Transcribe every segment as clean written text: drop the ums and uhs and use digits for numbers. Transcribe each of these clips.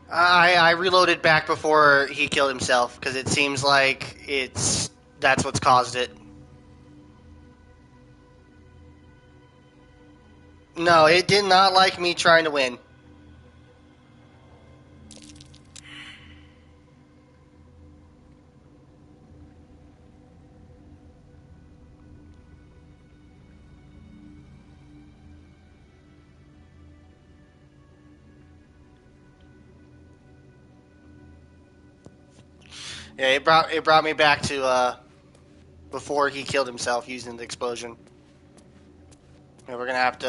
I reloaded back before he killed himself because it seems like that's what's caused it. No, it did not like me trying to win. Yeah, it brought me back to before he killed himself using the explosion. Yeah, we're gonna have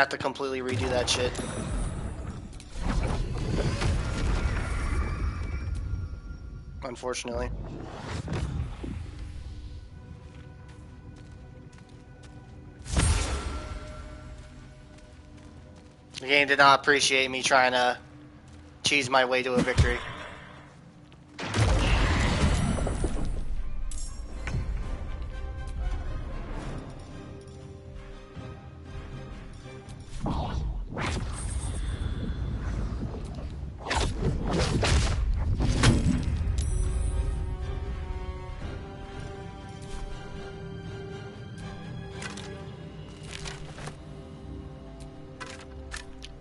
to completely redo that shit. Unfortunately. The game did not appreciate me trying to cheese my way to a victory.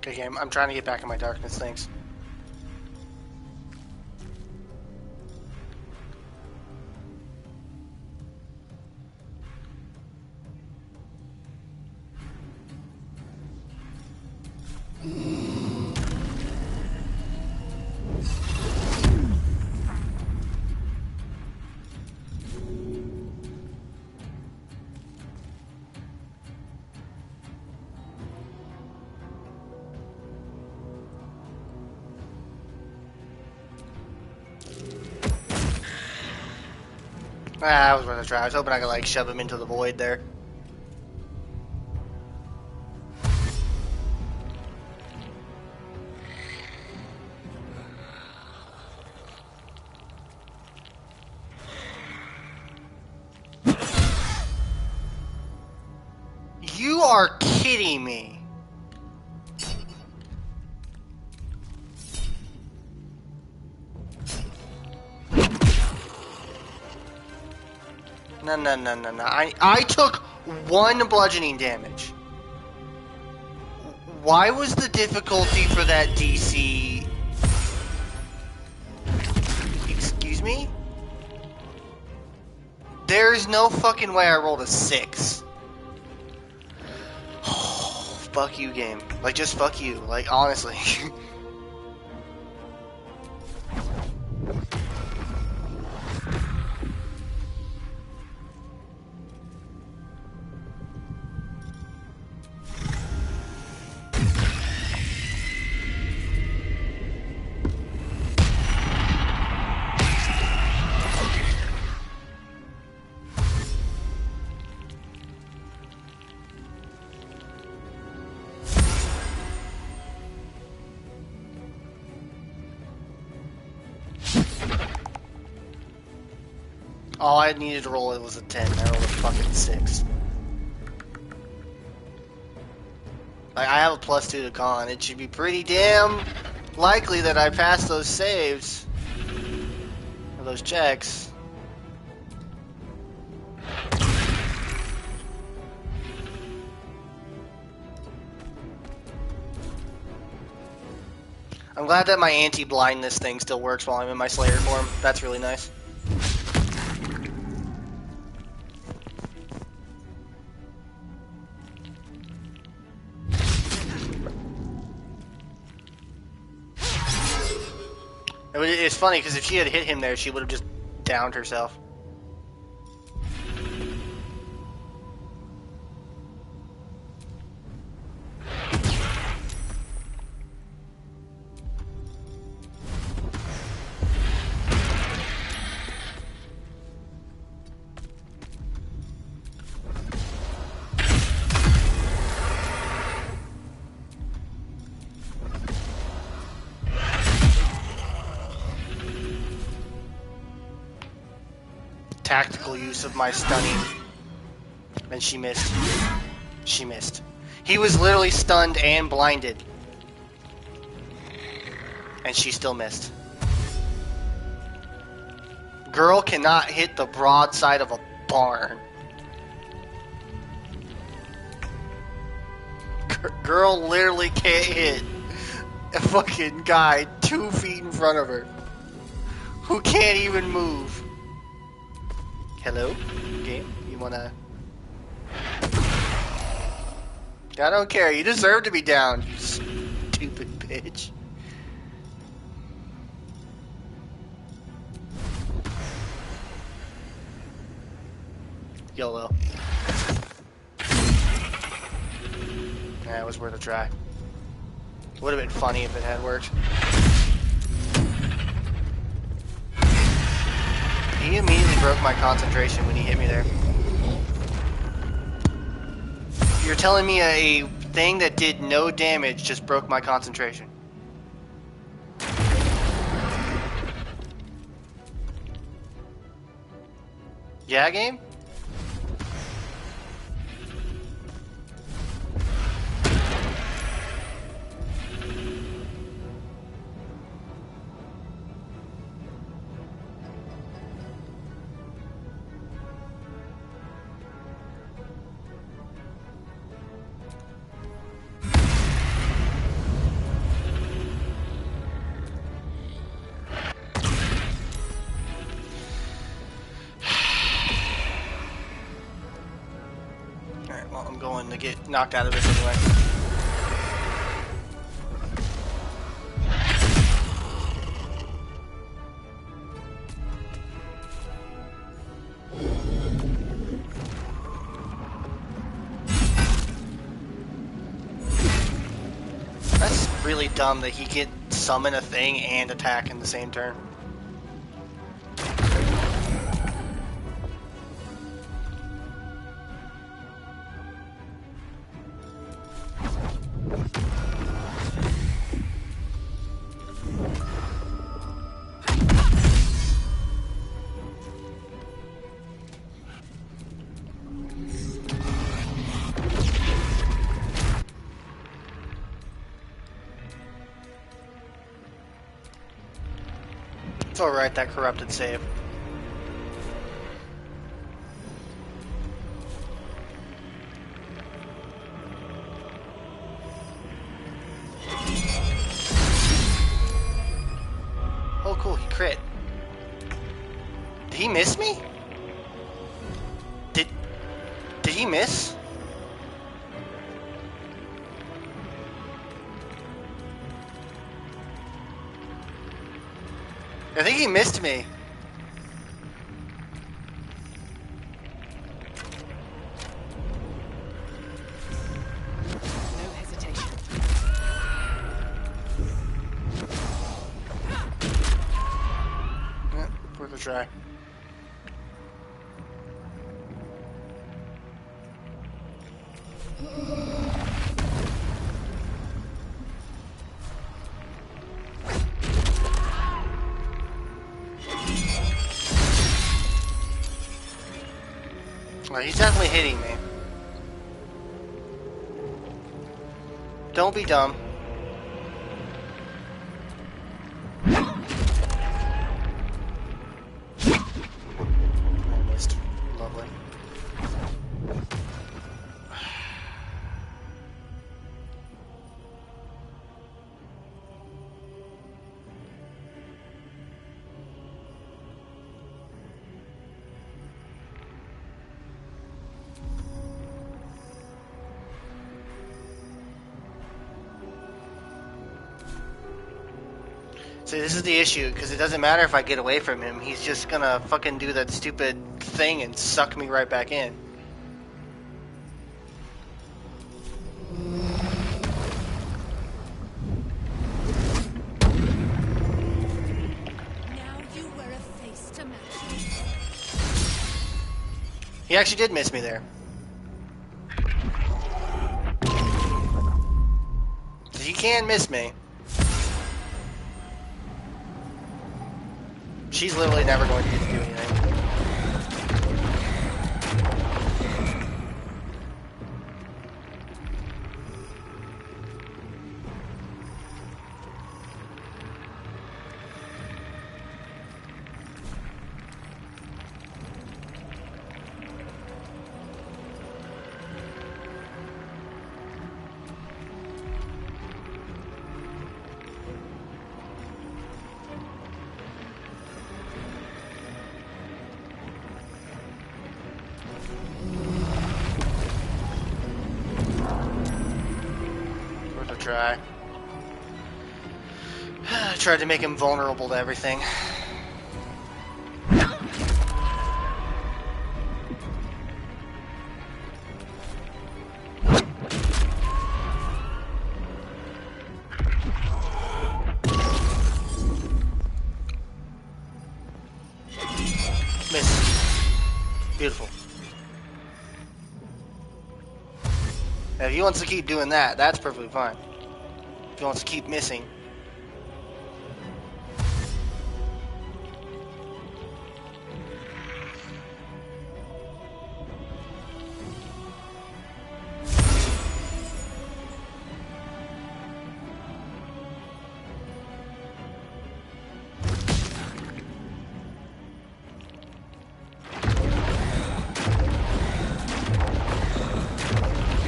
Okay, game. I'm trying to get back in my darkness, thanks. I was worth a try. I was hoping I could like shove him into the void there. You are kidding me. No. I took 1 bludgeoning damage. Why was the difficulty for that DC... Excuse me? There's no fucking way I rolled a 6. Oh, fuck you, game. Like, just fuck you. Like, honestly. All I needed to roll it was a 10. I rolled a fucking 6. Like, I have a +2 to con. It should be pretty damn likely that I pass those saves. Or those checks. I'm glad that my anti-blindness thing still works while I'm in my Slayer form. That's really nice. It's funny because if she had hit him there, she would have just downed herself. Tactical use of my stunning. And she missed. She missed. He was literally stunned and blinded. And she still missed. Girl cannot hit the broadside of a barn. Girl literally can't hit a fucking guy 2 feet in front of her who can't even move. Hello? Game? You wanna... I don't care. You deserve to be down, you stupid bitch. YOLO. Yeah, it was worth a try. Would have been funny if it had worked. He immediately broke my concentration when he hit me there. You're telling me a thing that did no damage just broke my concentration? Yeah, game? To get knocked out of this anyway. That's really dumb that he can summon a thing and attack in the same turn. It's alright, that corrupted save. Oh cool, he crit. Did he miss me? Did he miss? I think he missed me. No hesitation. Yeah, worth a try. Well, he's definitely hitting me. Don't be dumb. I missed. Lovely. See, this is the issue, because it doesn't matter if I get away from him. He's just gonna fucking do that stupid thing and suck me right back in. Now you wear a face to match. He actually did miss me there. He can miss me. She's literally never going to get to do anything. try. I tried to make him vulnerable to everything. Miss. Beautiful. Now, if he wants to keep doing that, that's perfectly fine. If he wants to keep missing.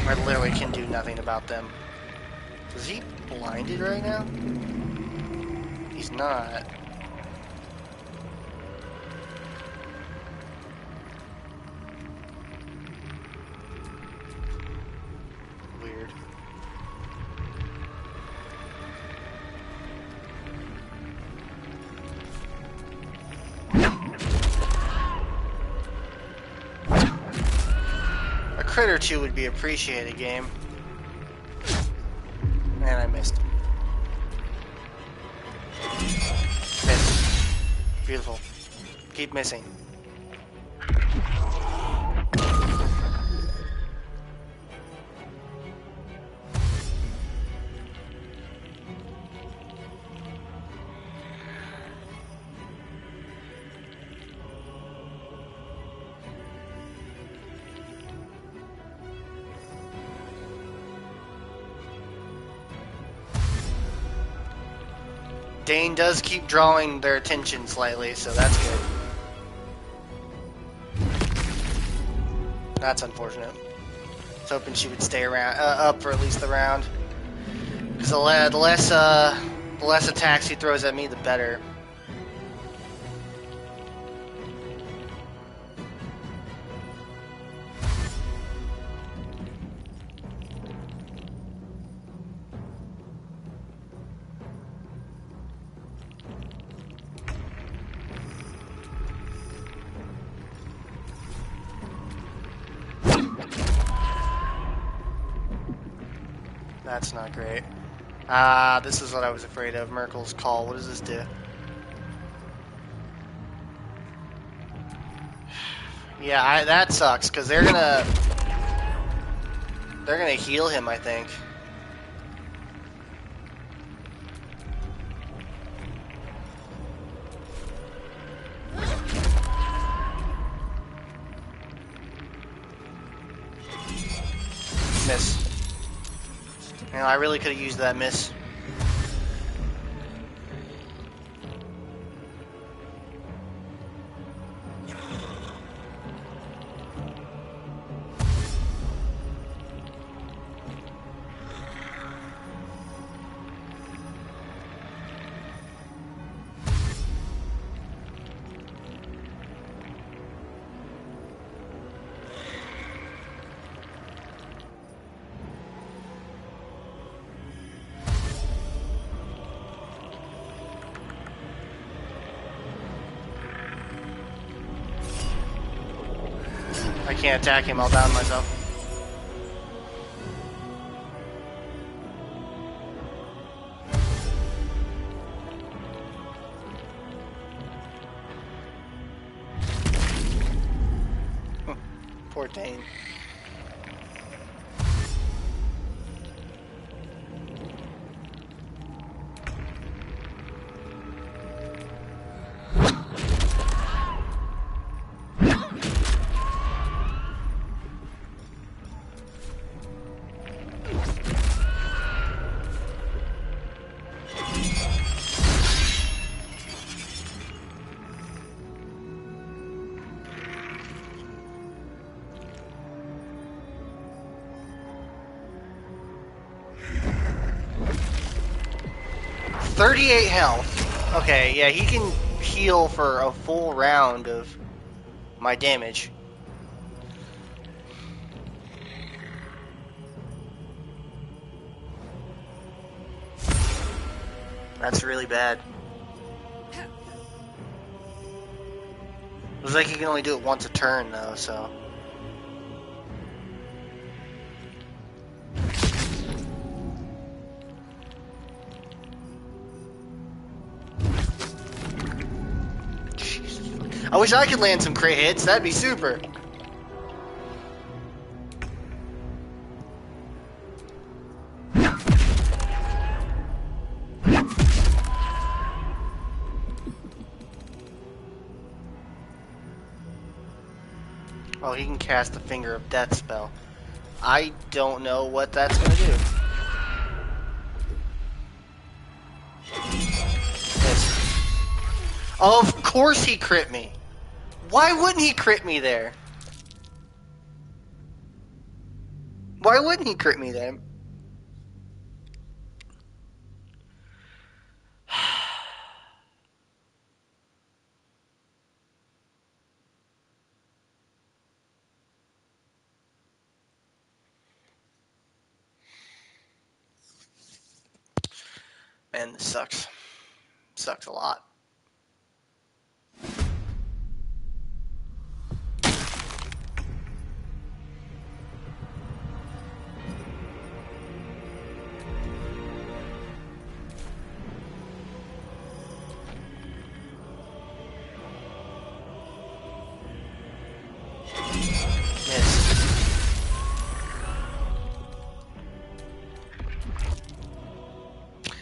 I literally can do nothing about them. Is he blinded right now? He's not. Weird. A crit or two would be appreciated, game. And I missed. Miss. Beautiful. Keep missing. Dane does keep drawing their attention slightly, so that's good. That's unfortunate. I was hoping she would stay around, up for at least the round. Because the less attacks he throws at me, the better. That's not great. This is what I was afraid of. Merkel's call. What does this do? Yeah, that sucks because they're gonna heal him, I think. Miss. You know, I really could have used that miss. I can't attack him, I'll down myself. Poor Dane. .38 health. Okay, yeah, he can heal for a full round of my damage. That's really bad. Looks like you can only do it once a turn, though, so... Jesus. I wish I could land some crit hits. That'd be super. Oh, he can cast the Finger of Death spell. I don't know what that's gonna do. Yes. Of course he crit me. Why wouldn't he crit me there? Why wouldn't he crit me there? Man, this sucks. Sucks a lot.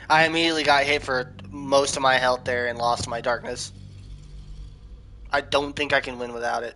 I immediately got hit for most of my health there and lost my darkness. I don't think I can win without it.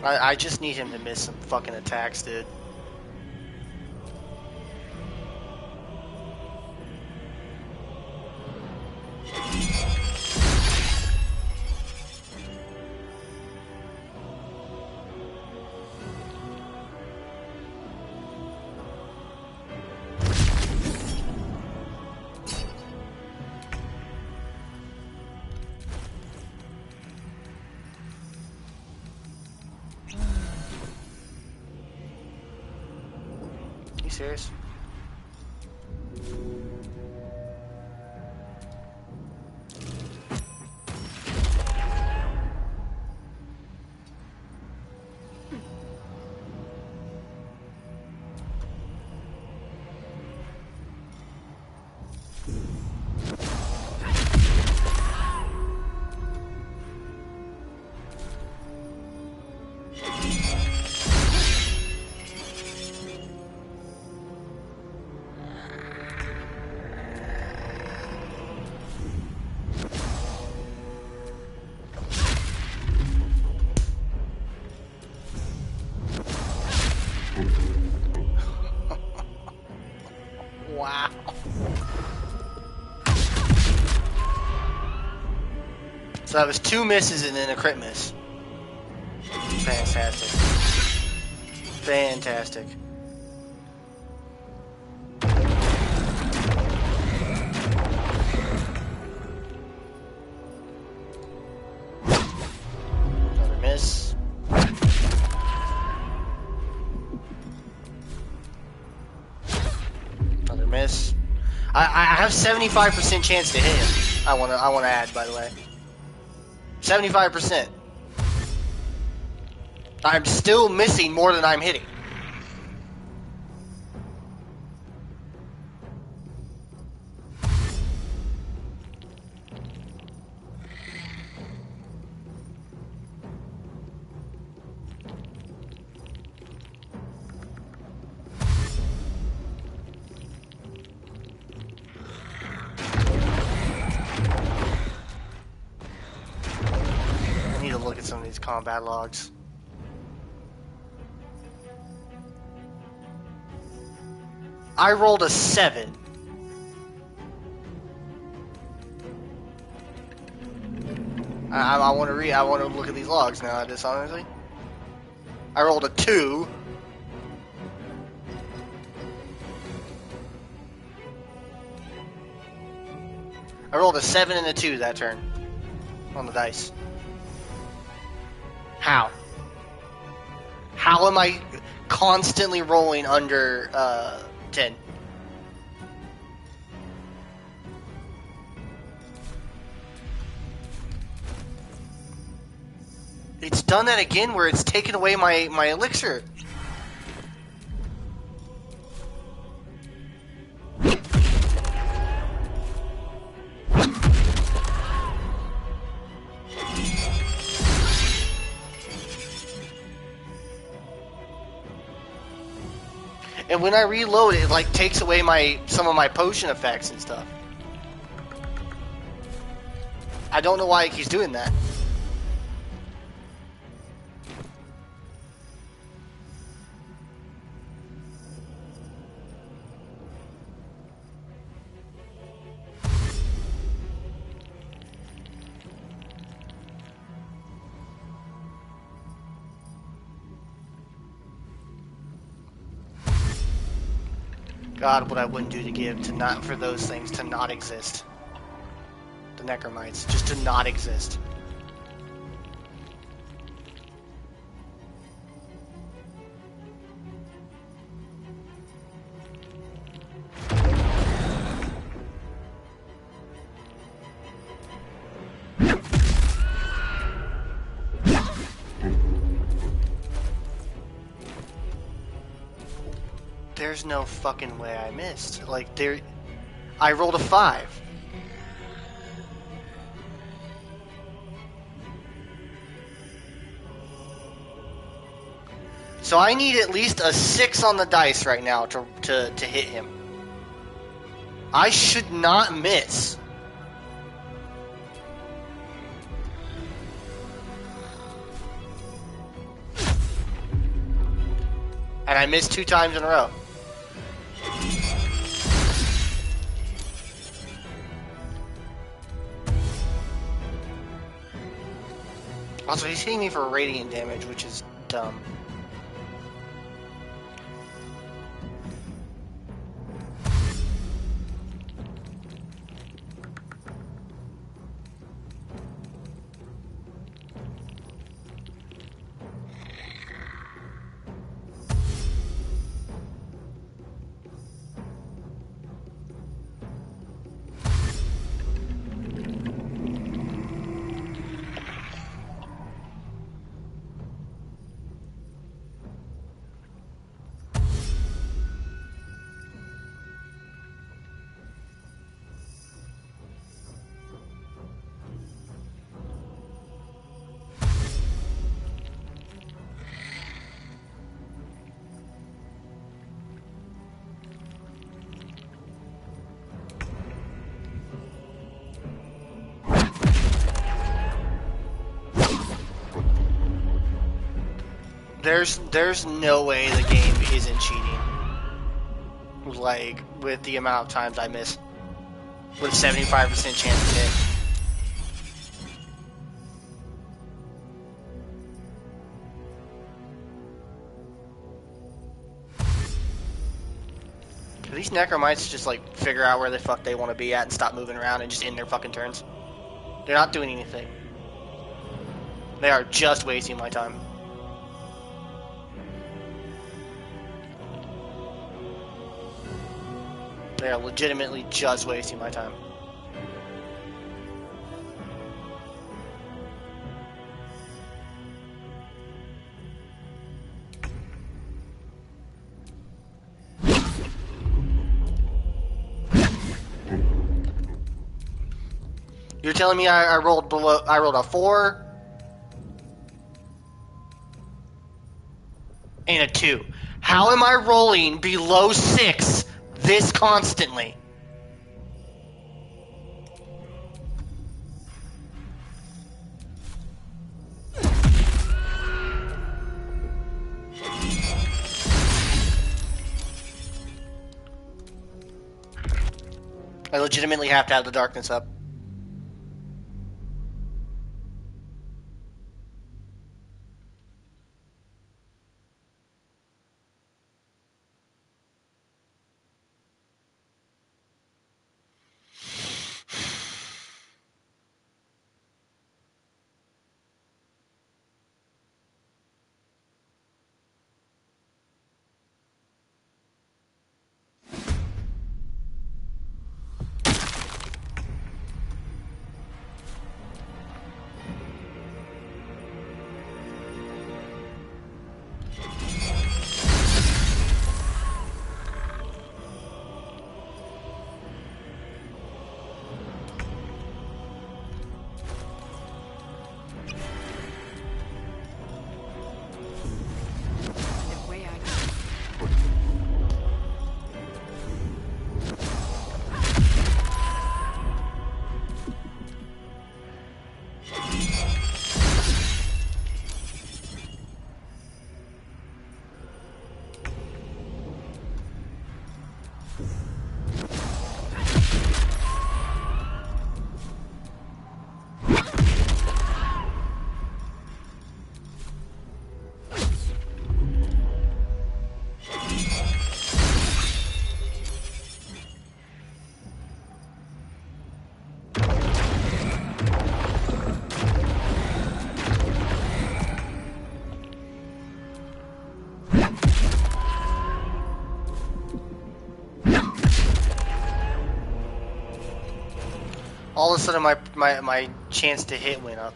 I just need him to miss some fucking attacks, dude. You serious? Wow. So that was 2 misses and then a crit miss. Fantastic. Fantastic. Another miss. Another miss. I have 75% chance to hit him. I wanna add, by the way. 75%. I'm still missing more than I'm hitting. I need to look at some of these combat logs. I rolled a 7. I want to I want to look at these logs now. Just honestly, I rolled a 2. I rolled a 7 and a 2 that turn on the dice. How? How am I constantly rolling under 10? It's done that again where it's taken away my elixir. And when I reload it, like takes away some of my potion effects and stuff. I don't know why it keeps doing that. God, what I wouldn't do to give to not for those things to not exist. The necromites, just to not exist. There's no fucking way I missed. Like, I rolled a 5. So I need at least a 6 on the dice right now to hit him. I should not miss. And I missed 2 times in a row. Also, he's hitting me for radiant damage, which is dumb. There's no way the game isn't cheating. Like, with the amount of times I miss. With 75% chance to hit. Do these necromites just, like, figure out where the fuck they want to be at and stop moving around and just end their fucking turns? They're not doing anything. They are just wasting my time. They are legitimately just wasting my time. You're telling me I rolled a 4 and a 2. How am I rolling below 6 this constantly? I legitimately have to have the darkness up. sudden my chance to hit went up.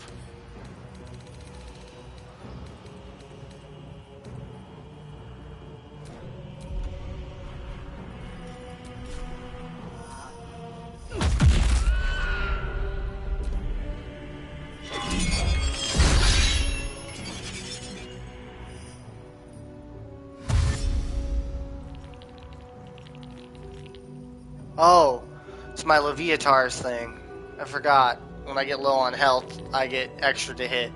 Oh, it's my Leviatar's thing. I forgot. When I get low on health, I get extra to hit.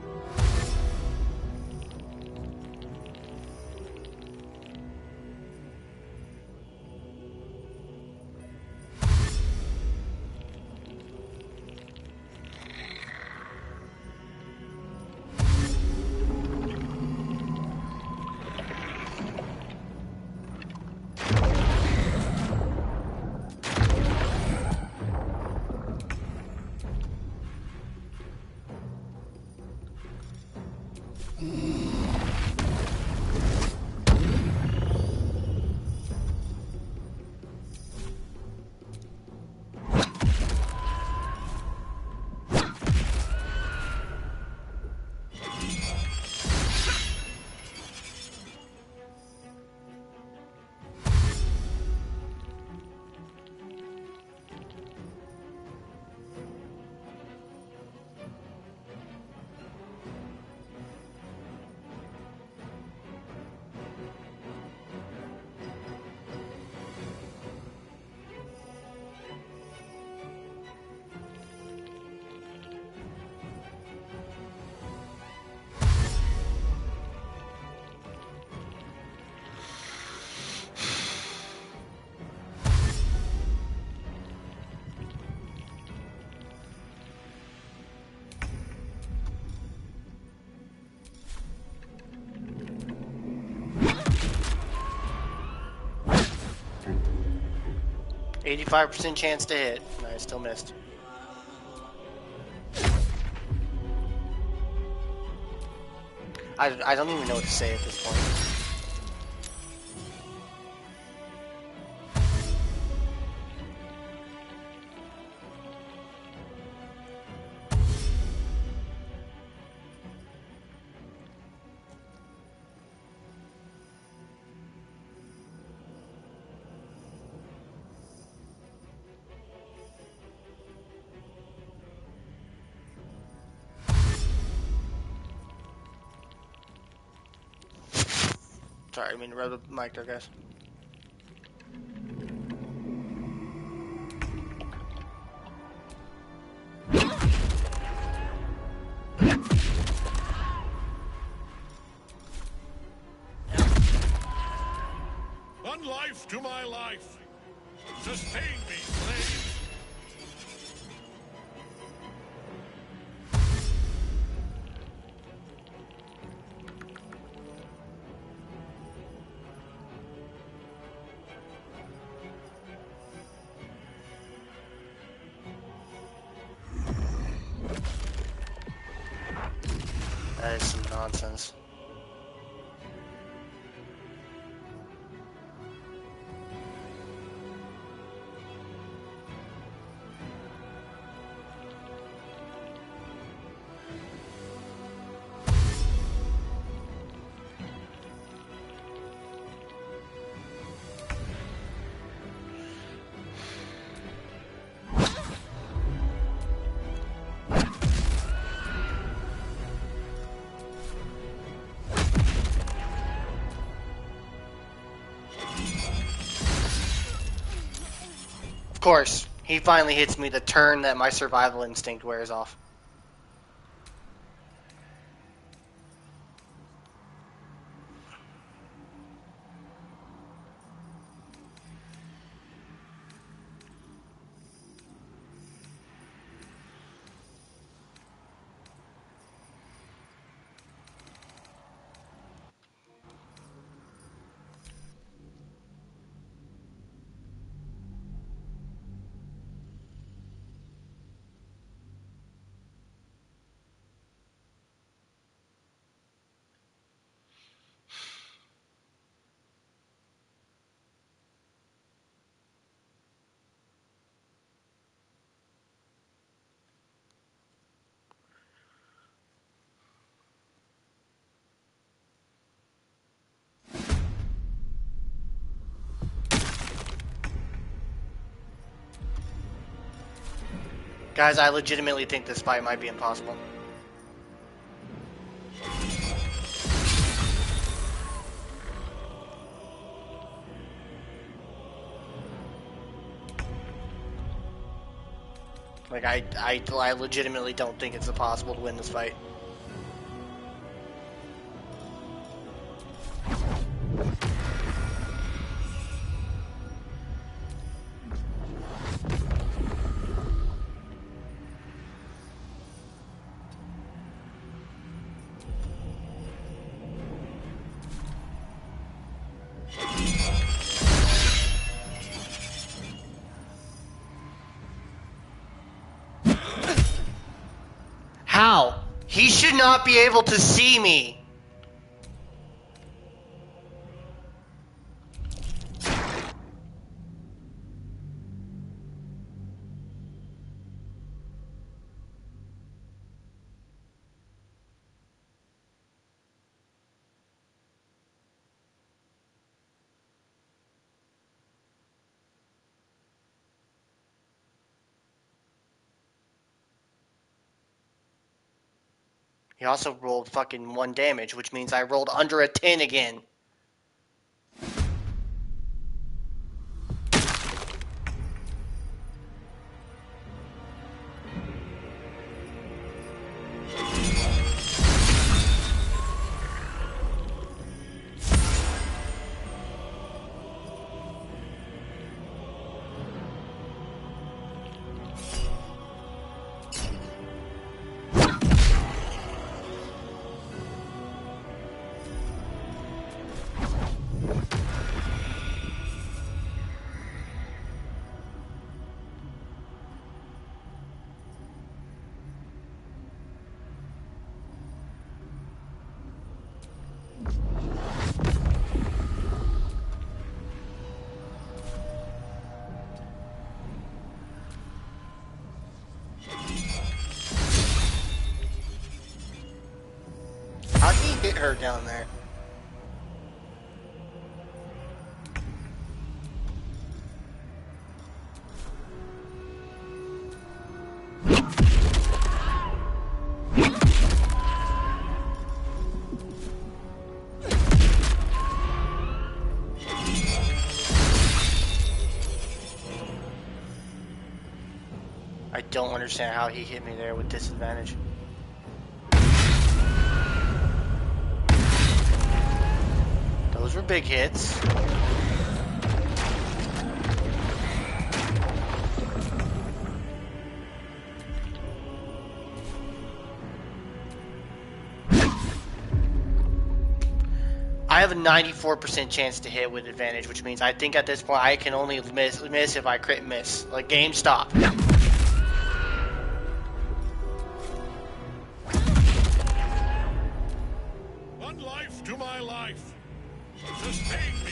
%85 chance to hit, and I still missed. I don't even know what to say at this point. Sorry, I mean to rub the mic there, guys. One life to my life. Sustain me, slave. That is some nonsense. Of course, he finally hits me the turn that my survival instinct wears off. Guys, I legitimately think this fight might be impossible. Like, I legitimately don't think it's possible to win this fight. How? He should not be able to see me. He also rolled fucking 1 damage, which means I rolled under a 10 again. How'd he hit her down there? I don't understand how he hit me there with disadvantage. Those were big hits. I have a 94% chance to hit with advantage, which means I think at this point I can only miss if I crit miss. Like, game stop. One life to my life. Sustain me.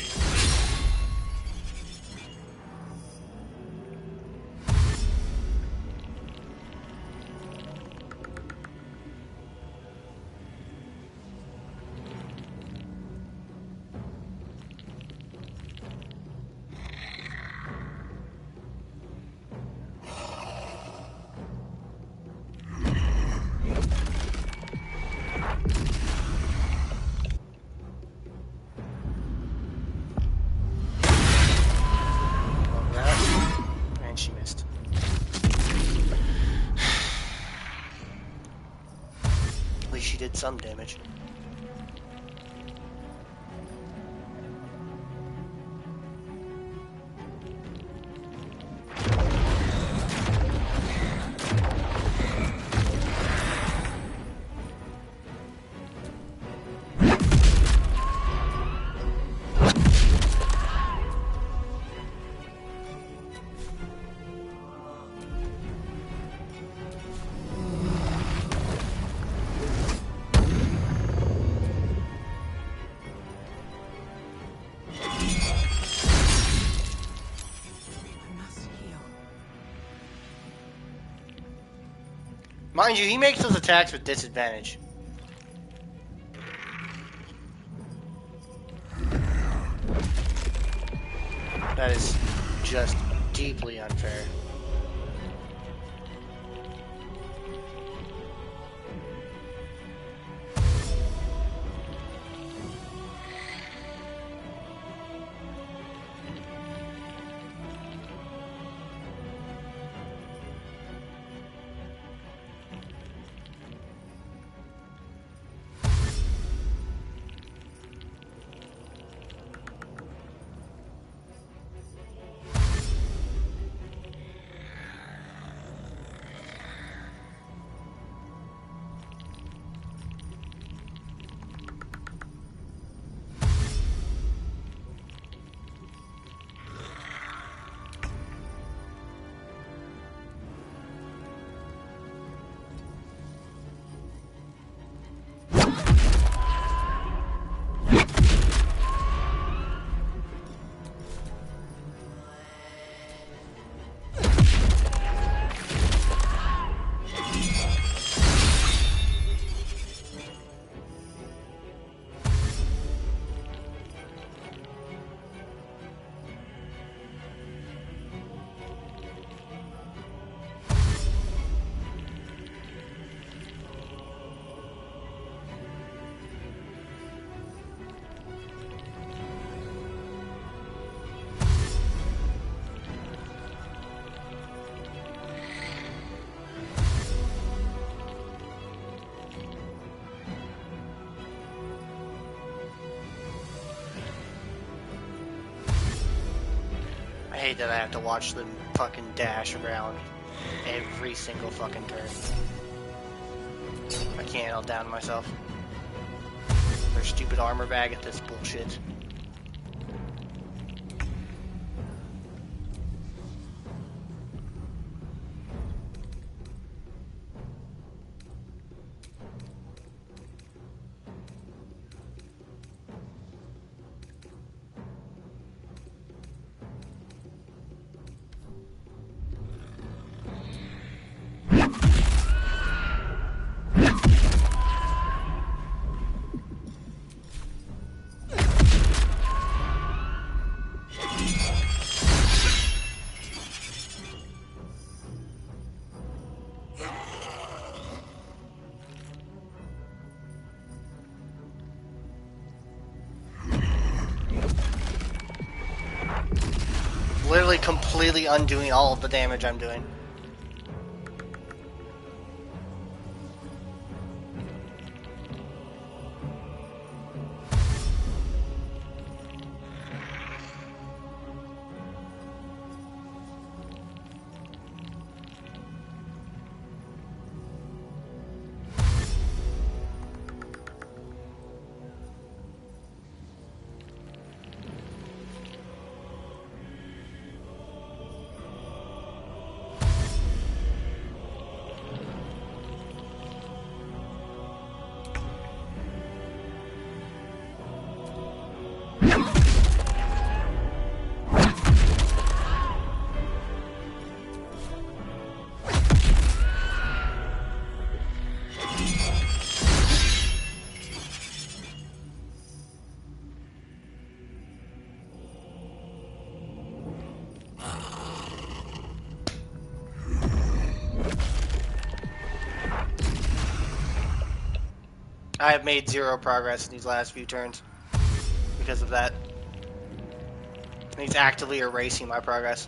And she missed. At least she did some damage. Mind you, he makes those attacks with disadvantage. That is just deeply unfair. hate that I have to watch them fucking dash around every single fucking turn. I can't, I'll down myself. Their stupid armor bag at this bullshit. Literally completely undoing all of the damage I'm doing. I have made zero progress in these last few turns because of that. He's actively erasing my progress.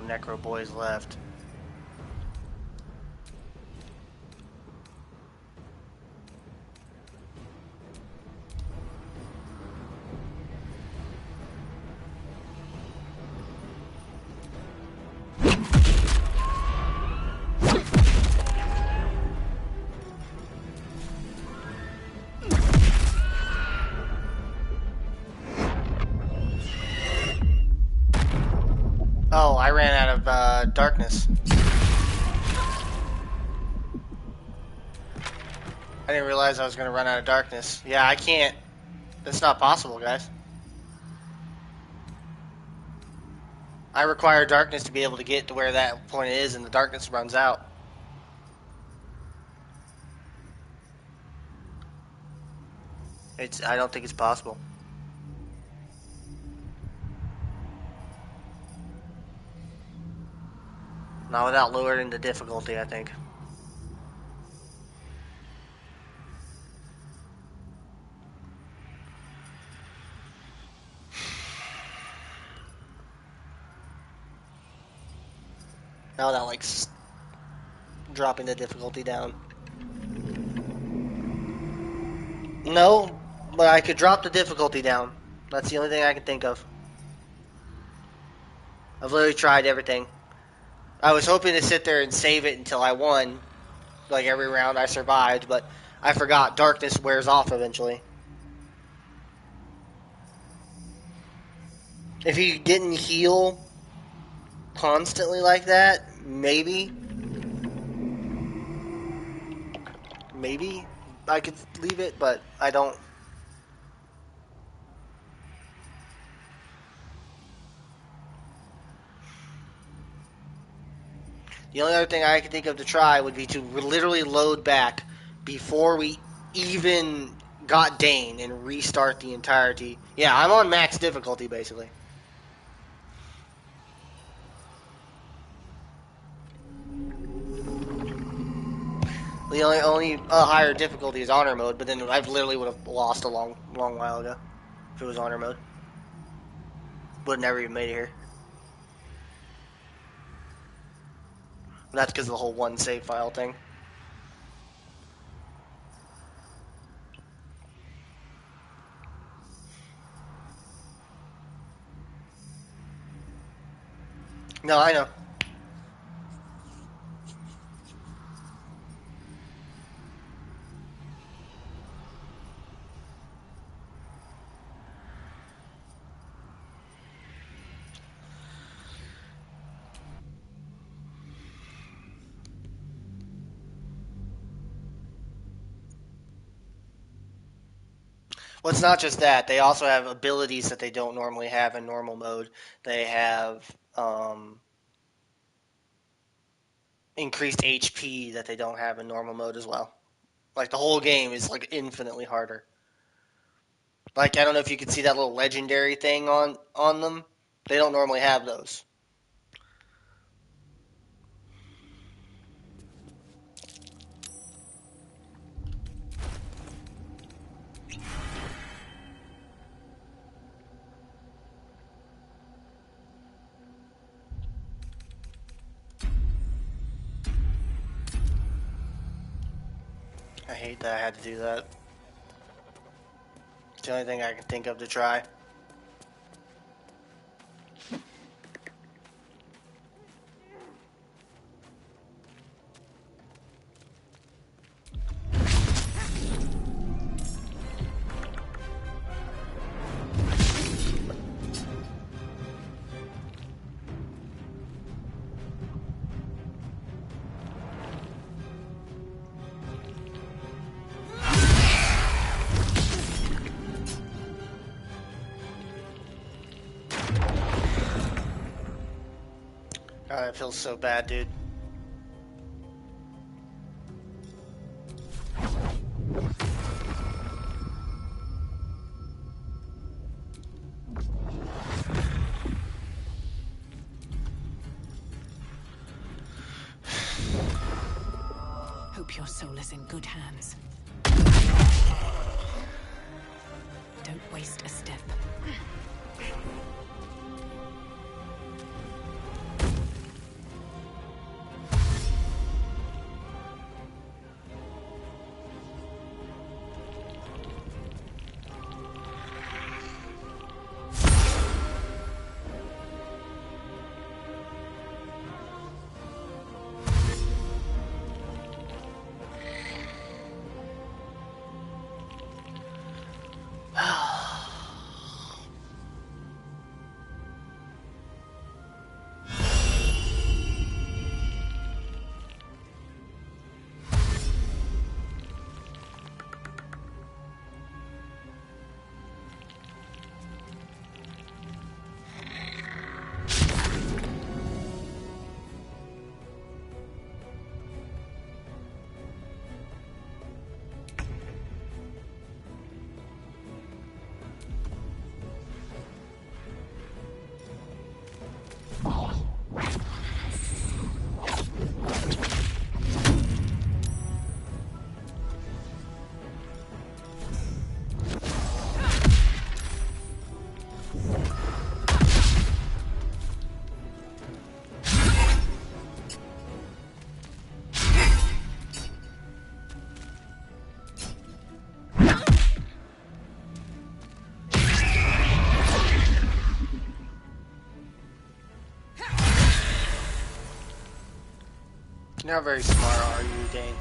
Necro boys left. Oh, I ran out of darkness. I didn't realize I was going to run out of darkness. Yeah, I can't. That's not possible, guys. I require darkness to be able to get to where that point is, and the darkness runs out. I don't think it's possible. Not without lowering the difficulty, I think. Now that like dropping the difficulty down. No, but I could drop the difficulty down. That's the only thing I can think of. I've literally tried everything. I was hoping to sit there and save it until I won, like every round I survived, but I forgot darkness wears off eventually. If you didn't heal constantly like that, maybe I could leave it, but I don't. The only other thing I could think of to try would be to literally load back before we even got Dane and restart the entirety. Yeah, I'm on max difficulty basically. The only higher difficulty is honor mode, but then I literally would have lost a long while ago if it was honor mode. Would have never even made it here. And that's because of the whole one save file thing. No, I know. Well, it's not just that. They also have abilities that they don't normally have in normal mode. They have increased HP that they don't have in normal mode as well. Like the whole game is like infinitely harder. Like I don't know if you can see that little legendary thing on them. They don't normally have those. I hate that I had to do that. It's the only thing I can think of to try. God, that feels so bad, dude. Hope your soul is in good hands. Don't waste a step. You're not very smart, are you, Dane?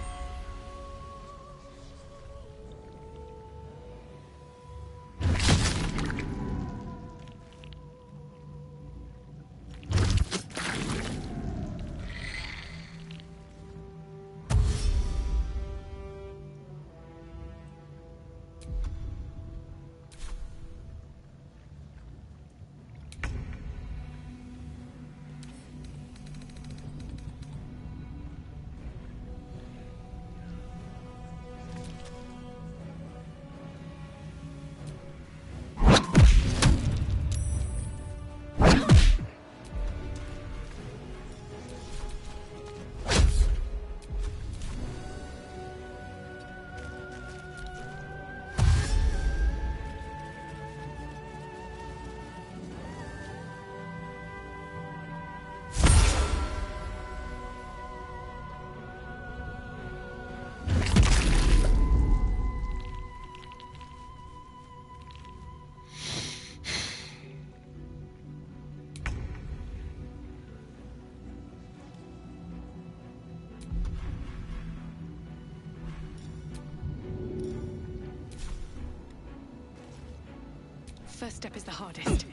First step is the hardest.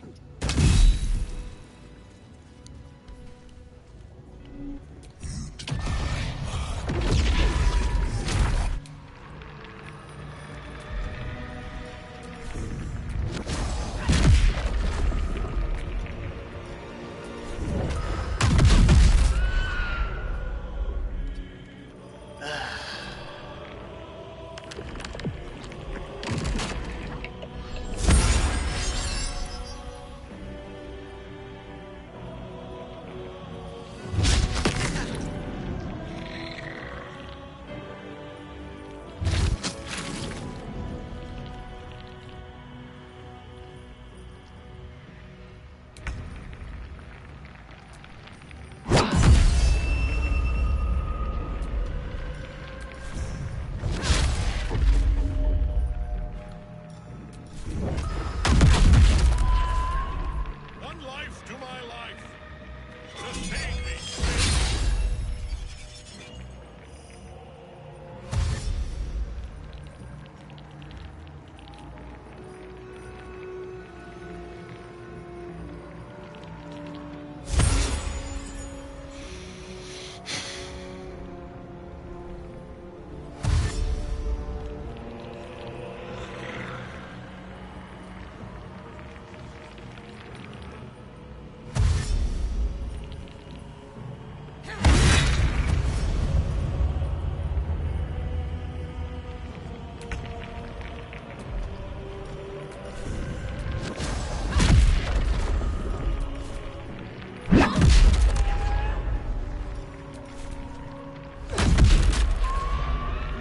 One life to my life. Sustain me.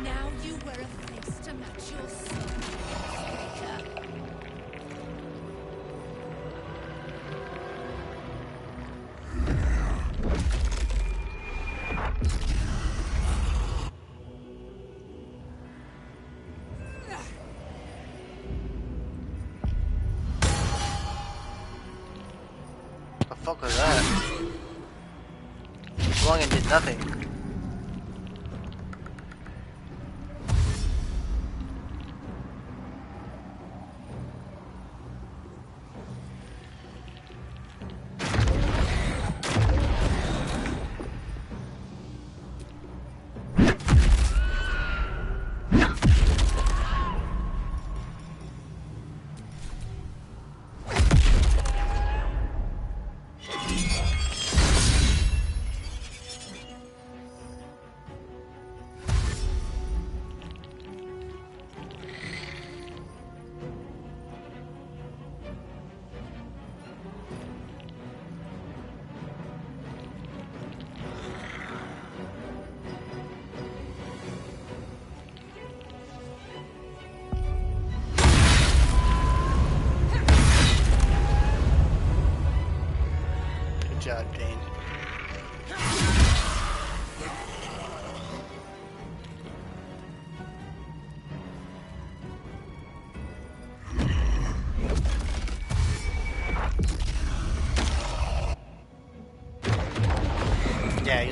Now you wear a face to match your soul. The fuck was that? Swung and did nothing.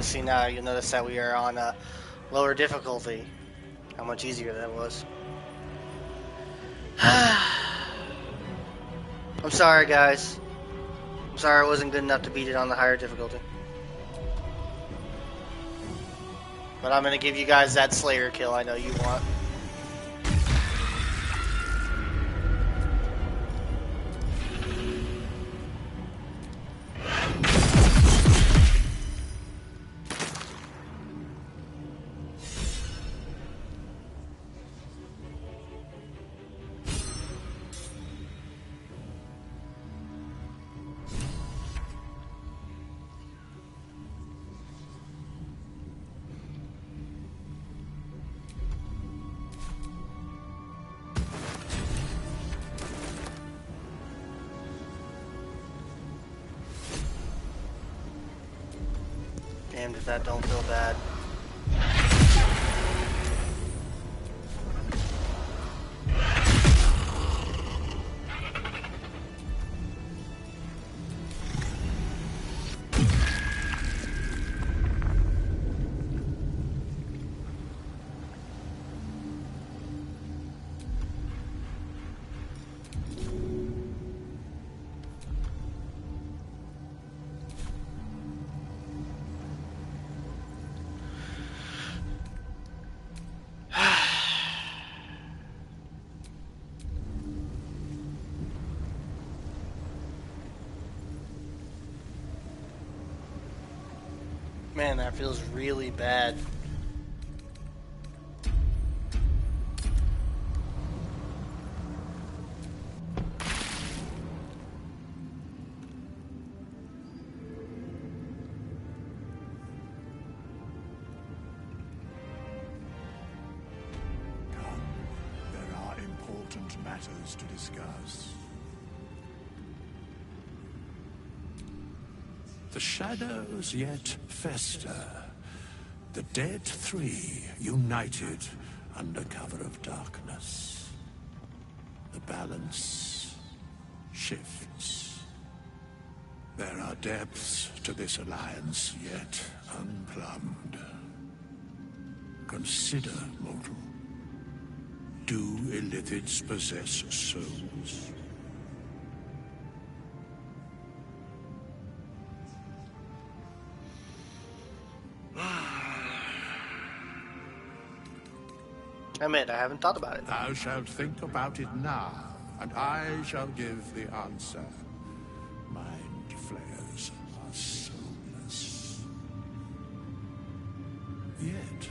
see now, you'll notice that we are on a lower difficulty. How much easier that was. I'm sorry, guys. I'm sorry it wasn't good enough to beat it on the higher difficulty. But I'm gonna give you guys that Slayer kill I know you want. Damned if that don't feel bad. Man, that feels really bad. Come, there are important matters to discuss. The shadows yet fester. The dead three united under cover of darkness. The balance shifts. There are depths to this alliance yet unplumbed. Consider, mortal. Do Illithids possess souls? I admit, I haven't thought about it. Thou shalt think about it now, and I shall give the answer. Mind flayers are soulless. Yet,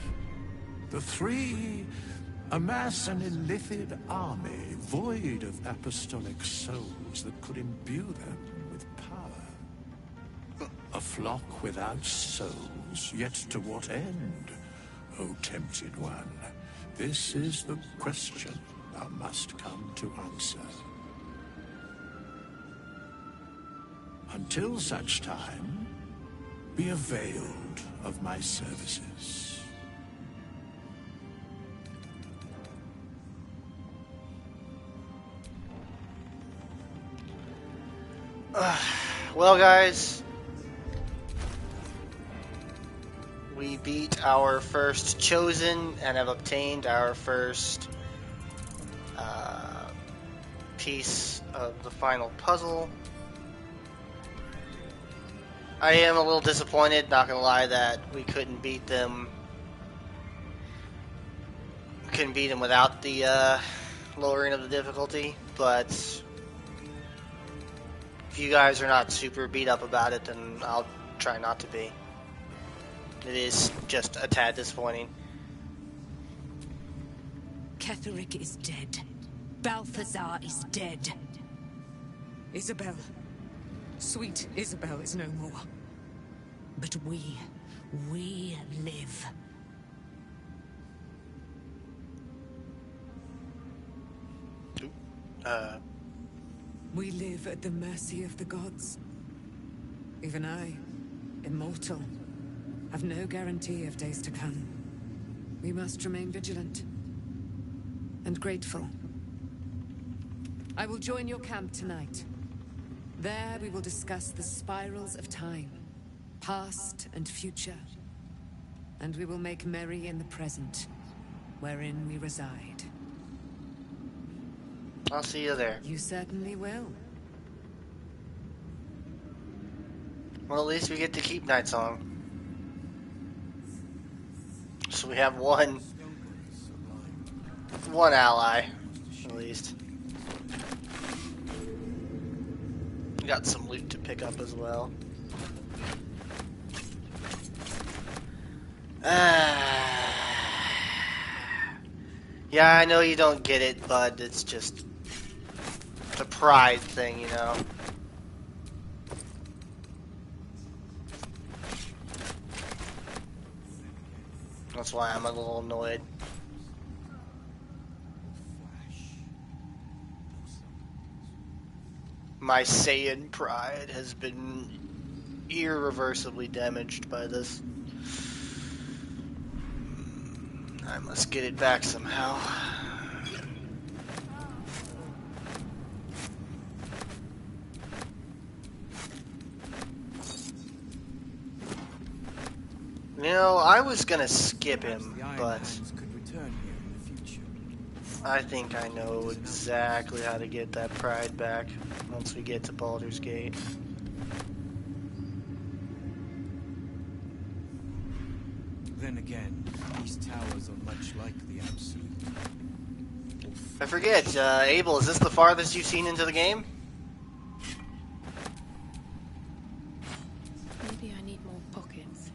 the three amass an Illithid army void of apostolic souls that could imbue them with power. A flock without souls, yet to what end, O tempted one? This is the question thou must come to answer. Until such time, be availed of my services. Well, guys, we beat our first chosen and have obtained our first piece of the final puzzle. I am a little disappointed, not gonna lie, that we couldn't beat them. Couldn't beat them without the lowering of the difficulty, but if you guys are not super beat up about it, then I'll try not to be. It is just a tad disappointing. Ketheric is dead. Balthazar is dead. Isabel. Sweet Isabel is no more. But we live. We live at the mercy of the gods. Even I, immortal, have no guarantee of days to come. We must remain vigilant and grateful. I will join your camp tonight. There we will discuss the spirals of time, past and future, and we will make merry in the present, wherein we reside. I'll see you there. You certainly will. Well, at least we get to keep Night Song. So we have one ally, at least. We got some loot to pick up as well. Yeah, I know you don't get it, bud. It's just the pride thing, you know. That's why I'm a little annoyed. My Saiyan pride has been irreversibly damaged by this. I must get it back somehow. You know, I was gonna skip him, but I think I know exactly how to get that pride back once we get to Baldur's Gate. Then again, these towers are much like the Absolute. I forget, Abel, is this the farthest you've seen into the game? Maybe I need more pockets.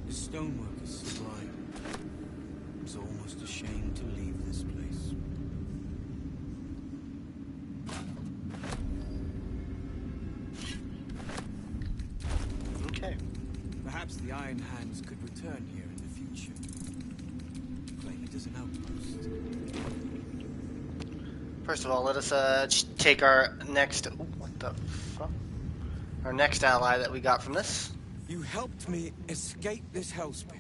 The stonework is sublime. It's almost a shame to leave this place. Okay. Perhaps the Iron Hands could return here in the future. Claim it as an outpost. First of all, let us take our next... Ooh, what the fuck? Our next ally that we got from this. You helped me escape this hellspit.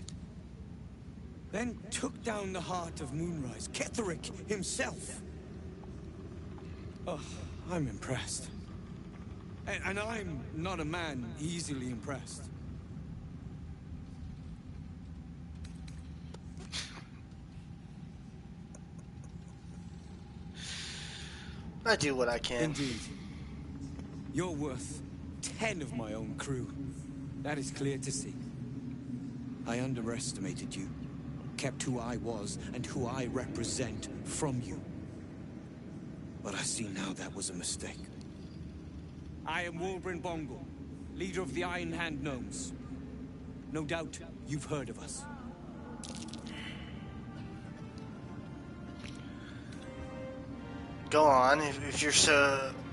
Then took down the heart of Moonrise, Ketheric himself. Oh, I'm impressed. And I'm not a man easily impressed. I do what I can. Indeed. You're worth 10 of my own crew. That is clear to see. I underestimated you. Kept who I was and who I represent from you. But I see now that was a mistake. I am Wolbrin Bongal, leader of the Iron Hand Gnomes. No doubt you've heard of us. Go on, if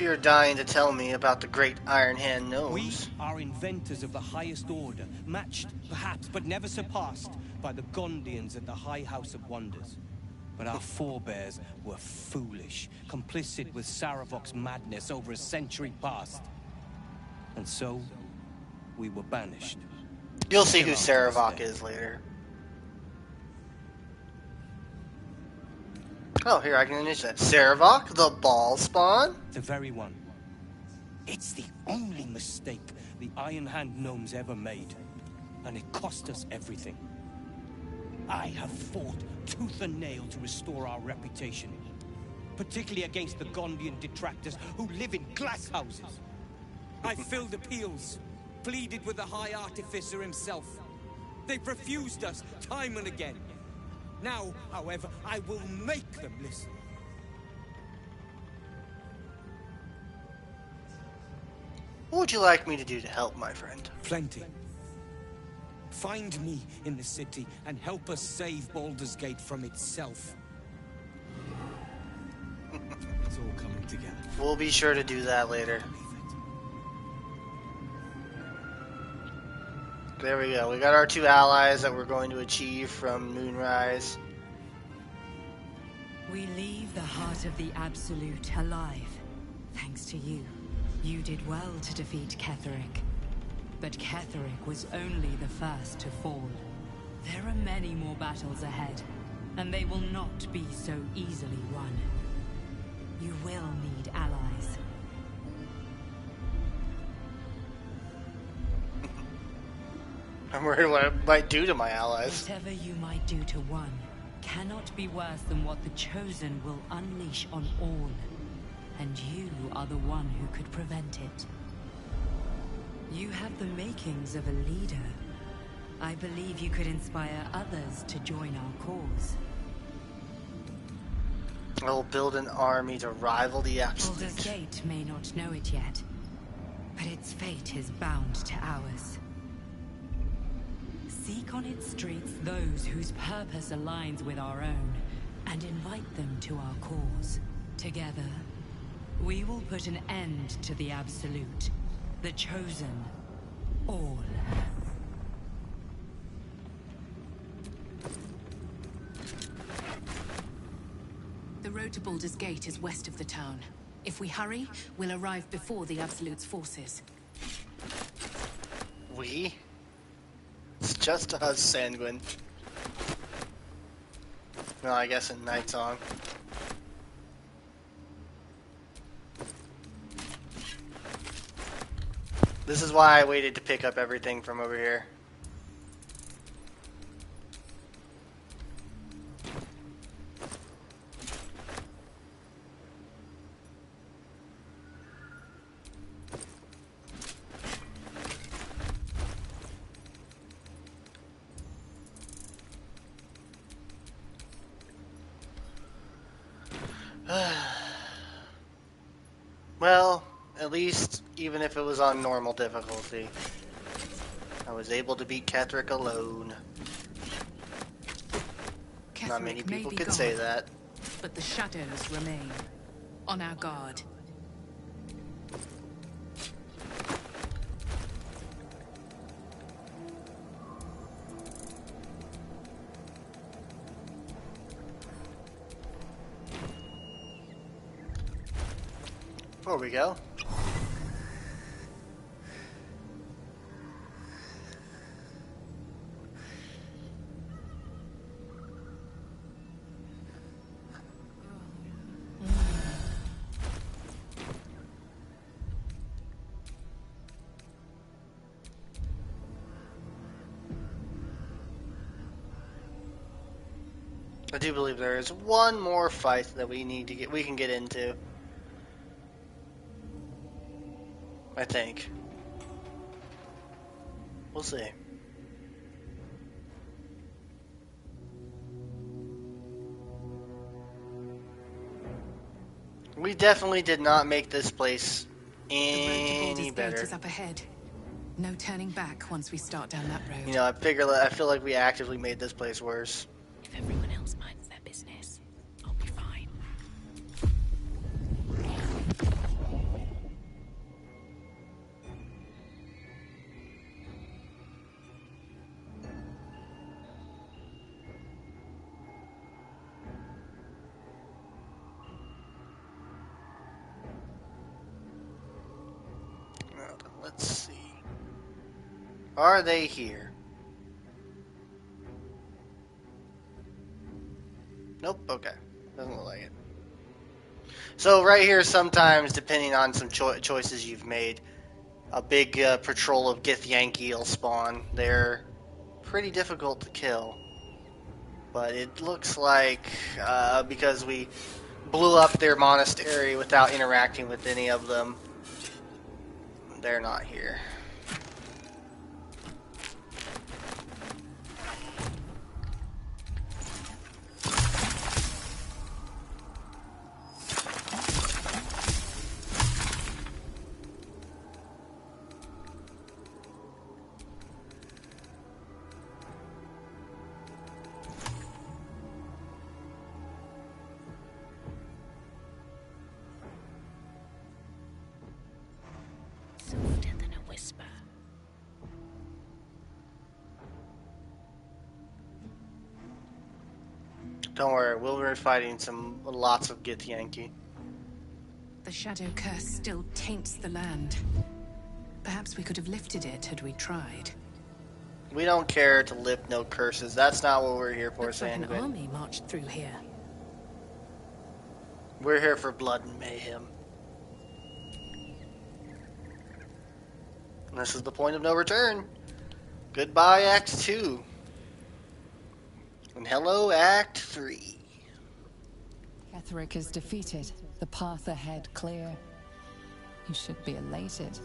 you're dying to tell me about the great Iron Hand Gnomes. We are inventors of the highest order, matched, perhaps, but never surpassed by the Gondians at the High House of Wonders. But our forebears were foolish, complicit with Saravok's madness over a century past. And so, we were banished. You'll see who Saravok is later. Oh, here, I can initiate that. Saravok, the ball spawn? The very one. It's the only mistake the Iron Hand Gnomes ever made. And it cost us everything. I have fought tooth and nail to restore our reputation. Particularly against the Gondian detractors who live in glass houses. I filled appeals, pleaded with the High Artificer himself. They've refused us time and again. Now, however, I will make them listen. What would you like me to do to help, my friend? Plenty. Find me in the city and help us save Baldur's Gate from itself. It's all coming together. We'll be sure to do that later. There we go. We got our two allies that we're going to achieve from Moonrise. We leave the heart of the Absolute alive. Thanks to you. You did well to defeat Ketheric. But Ketheric was only the first to fall. There are many more battles ahead, and they will not be so easily won. You will need allies. I'm worried what it might do to my allies. Whatever you might do to one cannot be worse than what the Chosen will unleash on all. And you are the one who could prevent it. You have the makings of a leader. I believe you could inspire others to join our cause. I will build an army to rival the Baldur's Absolute. Gate may not know it yet, but its fate is bound to ours. Seek on its streets those whose purpose aligns with our own, and invite them to our cause. Together, we will put an end to the Absolute, the Chosen, all. The road to Baldur's Gate is west of the town. If we hurry, we'll arrive before the Absolute's forces. We? It's just us, Sanguine. No, I guess in Night Song. This is why I waited to pick up everything from over here. Well, at least, even if it was on normal difficulty, I was able to beat Ketheric alone. Not many Ketheric may people be could gone, say that. but the shadows remain. On our guard. There we go. I do believe there is one more fight that we can get into. I think. We'll see. We definitely did not make this place The road to any Baldur's Gate better. is up ahead. No turning back once we start down that road. You know, I feel like we actively made this place worse. If everyone else minds their business, I'll be fine. Let's see. Are they here? Nope, okay. Doesn't look like it. So right here, sometimes, depending on some choices you've made, a big patrol of Githyanki will spawn. They're pretty difficult to kill. But it looks like, because we blew up their monastery without interacting with any of them, they're not here. Softer than a whisper. Don't worry, we'll be fighting lots of Githyanki. The shadow curse still taints the land. Perhaps we could have lifted it had we tried. We don't care to lift no curses. That's not what we're here for, Looks like an Sanguine. army marched through here. We're here for blood and mayhem. And this is the point of no return. Goodbye, Act 2. And hello, Act 3. Ketheric is defeated, the path ahead clear. You should be elated.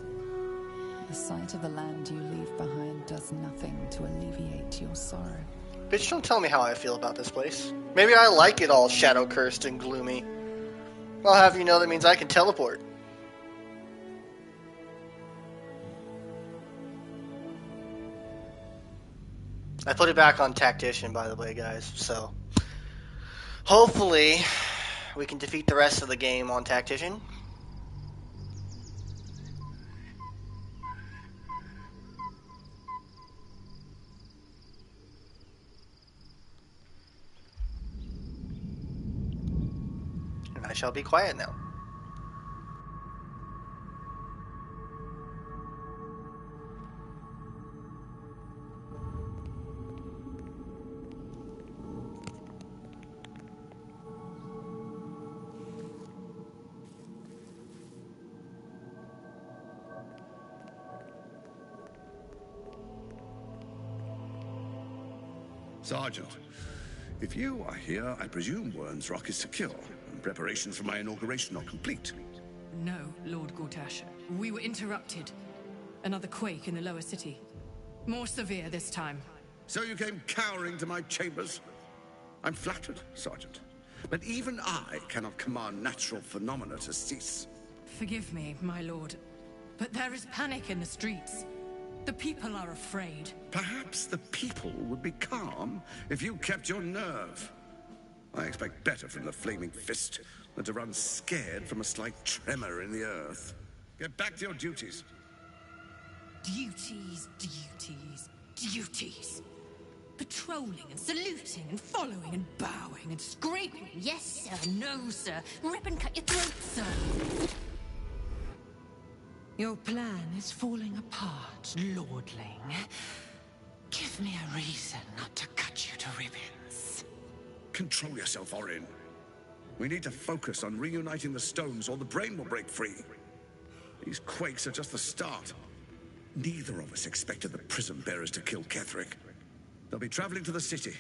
The sight of the land you leave behind does nothing to alleviate your sorrow. Bitch, don't tell me how I feel about this place. Maybe I like it all shadow-cursed and gloomy. I'll have you know that means I can teleport. I put it back on Tactician, by the way, guys, so hopefully we can defeat the rest of the game on Tactician. And I shall be quiet now. Sergeant, if you are here, I presume Wern's Rock is secure, and preparations for my inauguration are complete. No, Lord Gortash. We were interrupted. Another quake in the lower city. More severe this time. So you came cowering to my chambers? I'm flattered, Sergeant. But even I cannot command natural phenomena to cease. Forgive me, my lord, but there is panic in the streets. The people are afraid. Perhaps the people would be calm if you kept your nerve. I expect better from the Flaming Fist than to run scared from a slight tremor in the earth. Get back to your duties. Duties, duties, duties. Patrolling and saluting and following and bowing and screaming. Yes, sir. No, sir. Rip and cut your throat, sir. Your plan is falling apart, lordling. Give me a reason not to cut you to ribbons. Control yourself, Orin. We need to focus on reuniting the stones or the brain will break free. These quakes are just the start. Neither of us expected the prism bearers to kill Ketheric. They'll be traveling to the city.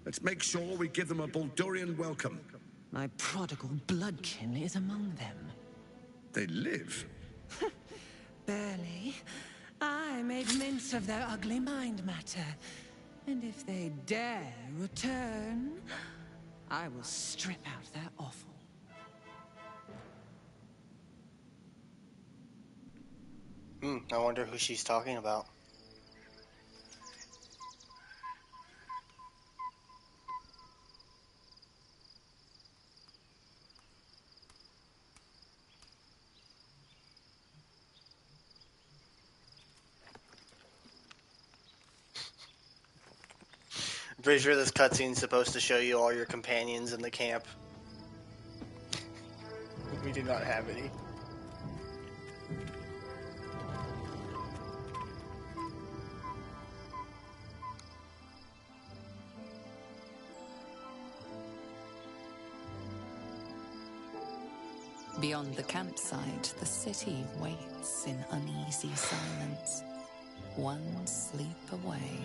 Let's make sure we give them a Baldurian welcome. My prodigal bloodkin is among them. They live. Barely. I made mince of their ugly mind matter. And if they dare return, I will strip out their offal. I wonder who she's talking about. I'm pretty sure this cutscene's supposed to show you all your companions in the camp. We do not have any. Beyond the campsite, the city waits in uneasy silence, one sleep away.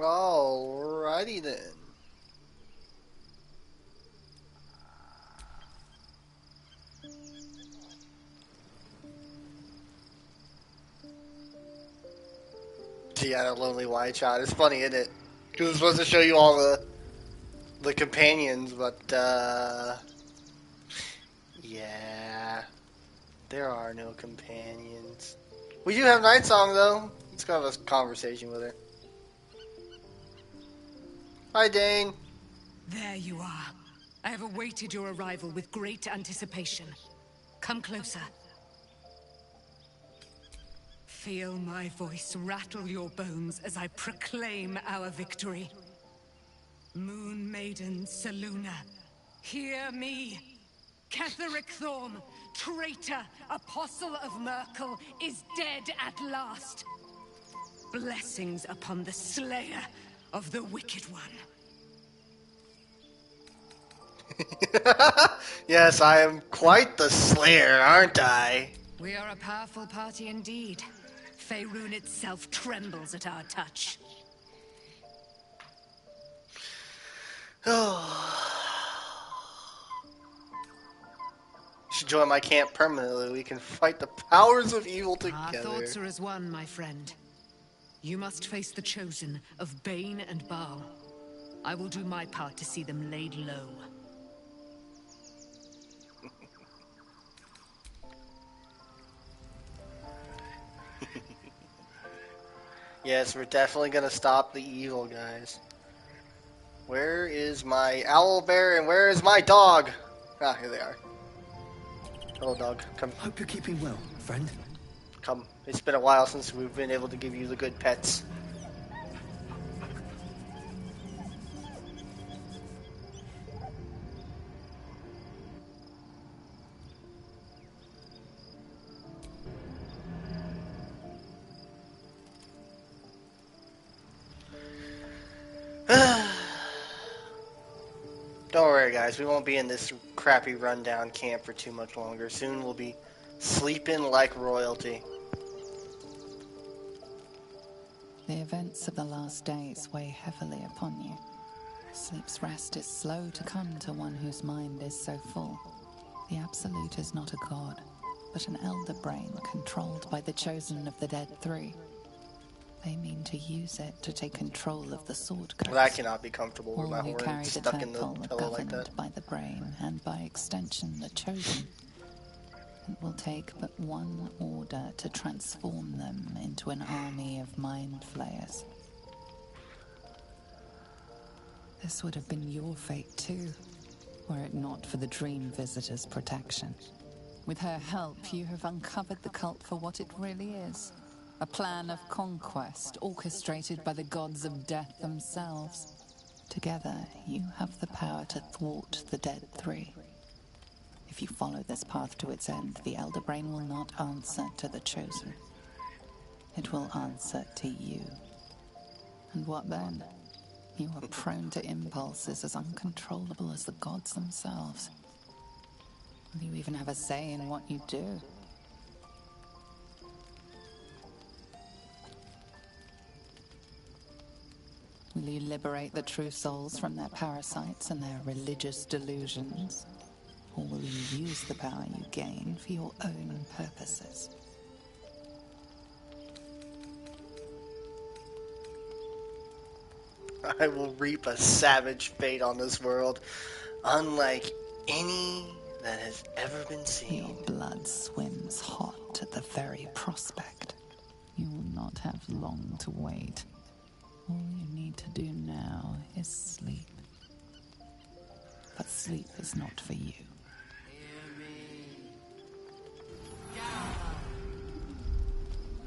Alrighty then. Yeah, that lonely wide shot. It's funny, isn't it? Because it's supposed to show you all the companions, but yeah, there are no companions. We do have Night Song though. Let's go have a conversation with her. Hi, Dane. There you are. I have awaited your arrival with great anticipation. Come closer. Feel my voice rattle your bones as I proclaim our victory. Moon Maiden Selûne, hear me. Ketheric Thorm, traitor, apostle of Merkel, is dead at last. Blessings upon the slayer of the Wicked One. Yes, I am quite the slayer, aren't I? We are a powerful party indeed. Faerun itself trembles at our touch. Should join my camp permanently. We can fight the powers of evil Our together. thoughts are as one, my friend. You must face the Chosen of Bane and Baal. I will do my part to see them laid low. Yes, we're definitely gonna stop the evil, guys. Where is my owl bear and where is my dog? Ah, here they are. Hello, dog. Come. Hope you're keeping well, friend. Come. It's been a while since we've been able to give you the good pets. Don't worry, guys. We won't be in this crappy rundown camp for too much longer. Soon we'll be sleeping like royalty. The events of the last days weigh heavily upon you. Sleep's rest is slow to come to one whose mind is so full. The Absolute is not a god, but an elder brain controlled by the Chosen of the Dead Three. They mean to use it to take control of the Sword Coast. Well, I cannot be comfortable with All my who horn carry the stuck in the title are pillow like governed that. by the brain, and by extension the Chosen. It will take but one order to transform them into an army of mind flayers. This would have been your fate too, were it not for the Dream Visitor's protection. With her help, you have uncovered the cult for what it really is. A plan of conquest orchestrated by the gods of death themselves. Together, you have the power to thwart the Dead Three. If you follow this path to its end, the Elder Brain will not answer to the Chosen. It will answer to you. And what then? You are prone to impulses as uncontrollable as the gods themselves. Will you even have a say in what you do? Will you liberate the true souls from their parasites and their religious delusions? Or will you use the power you gain for your own purposes? I will reap a savage fate on this world, unlike any that has ever been seen. Your blood swims hot at the very prospect. You will not have long to wait. All you need to do now is sleep. But sleep is not for you.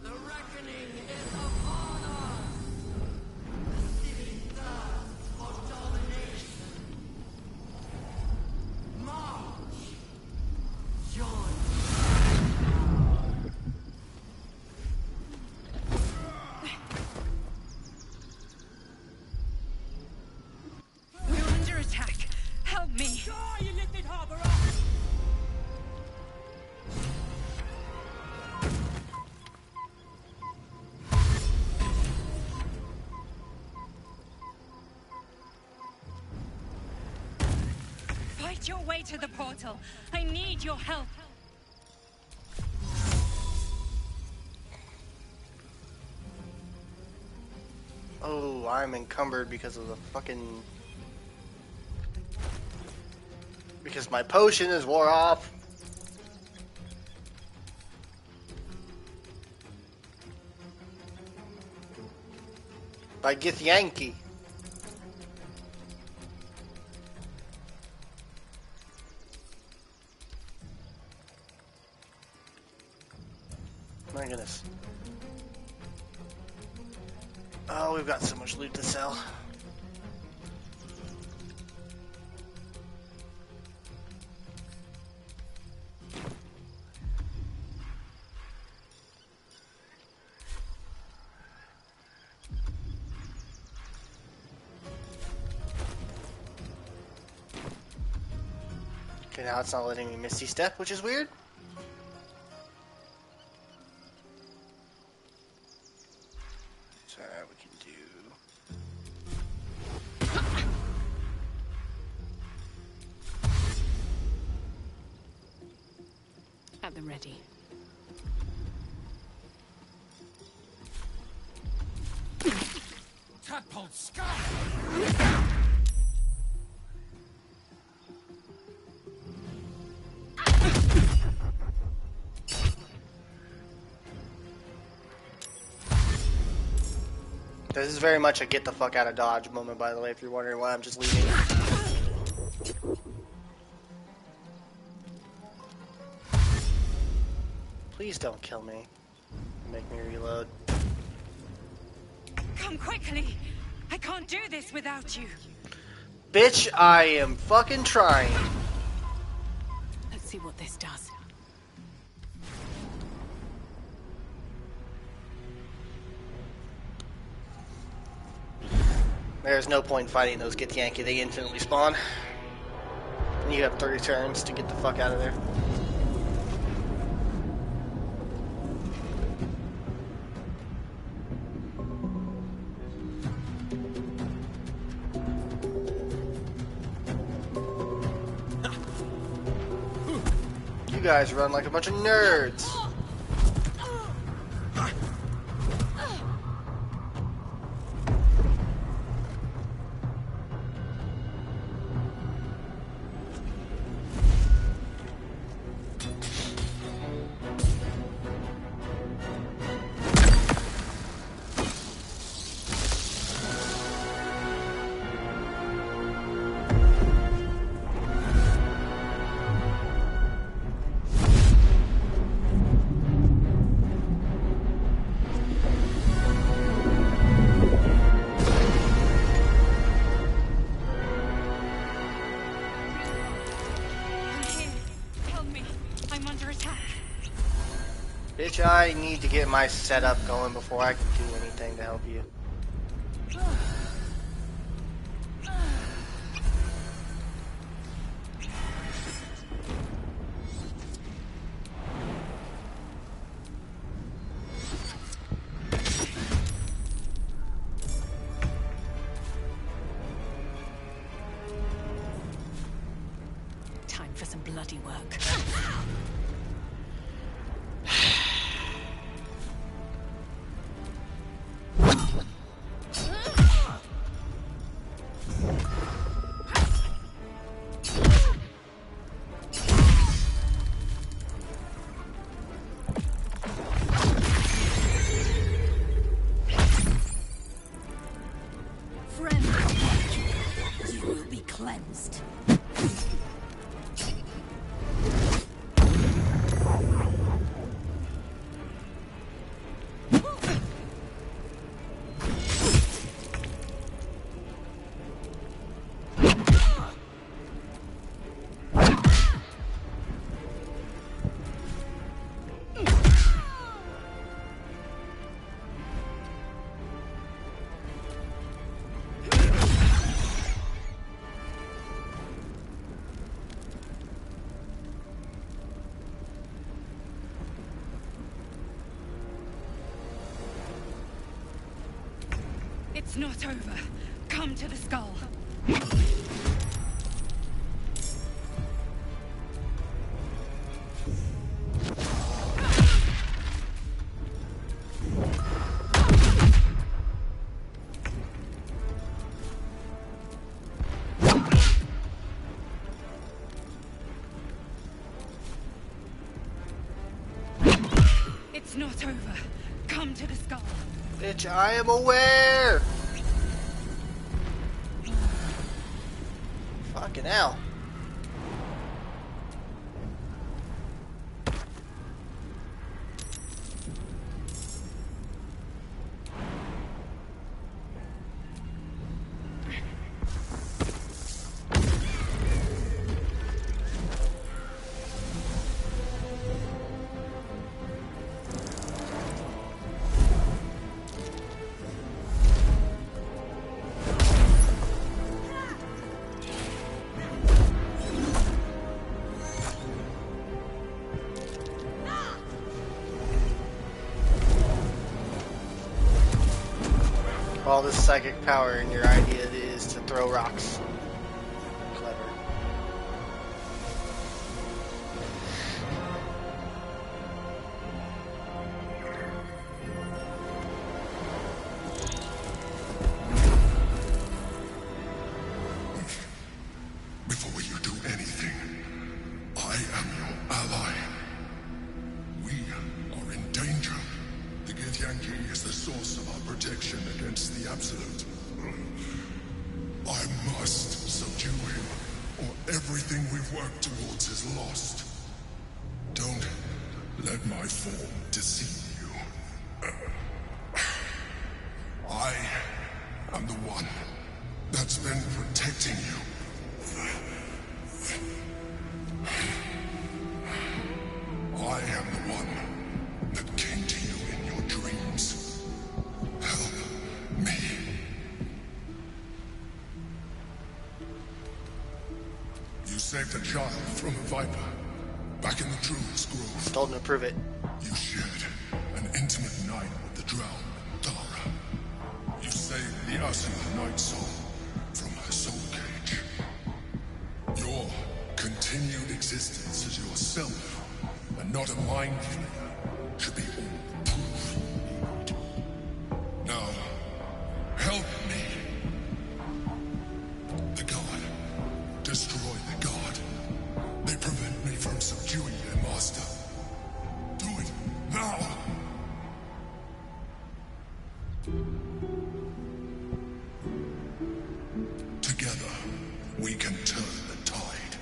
The reckoning is upon us! The city thirsts for domination. March! Join! We're under attack. Help me. Die, you lifted harborer! Fight your way to the portal. I need your help. Oh, I'm encumbered because of the fucking... Because my potion is wore off. By Githyanki. My goodness. Oh, we've got so much loot to sell. Okay, now it's not letting me Misty Step, which is weird. So we can do... At the ready. Tadpole sky! This is very much a get the fuck out of Dodge moment, by the way, if you're wondering why I'm just leaving. Please don't kill me. Make me reload. Come quickly! I can't do this without you! Bitch, I am fucking trying. Let's see what this does. There's no point in fighting those Get Yankee. They infinitely spawn. And you have 30 turns to get the fuck out of there. You guys run like a bunch of nerds. Bitch, I need to get my setup going before I can do anything to help you. Time for some bloody work. You will be cleansed. It's not over. Come to the skull. It's not over. Come to the skull. Bitch, I am aware! Fucking hell. all this psychic power and your idea is to throw rocks. Clever. Before you do anything, I am your ally. We are in danger. The Githyanki is the source of our protection against the Absolute. I must subdue him, or everything we've worked towards is lost. Don't let my form deceive you. I am the one that's been protecting you. I am the one that came to you in your dreams. Help me. You saved a child from a viper back in the Druid's Grove. Told him to prove it. You shared an intimate night with the Drow and Tara. You saved the Ursula Night Soul from her soul cage. Your continued existence as yourself, and not a mind flayer, should be all the proof you need. Now, help me. The God. Destroy the God. They prevent me from subduing their master. Do it now! Together, we can turn the tide.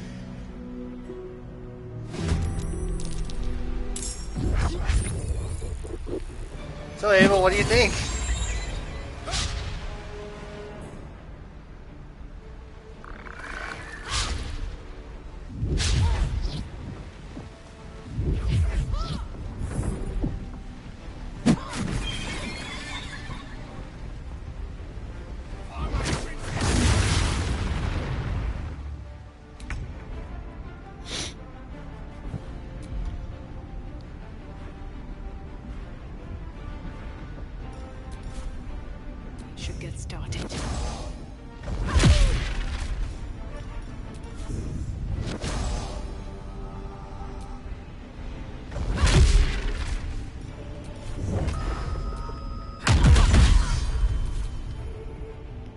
So Abel, what do you think? Should get started.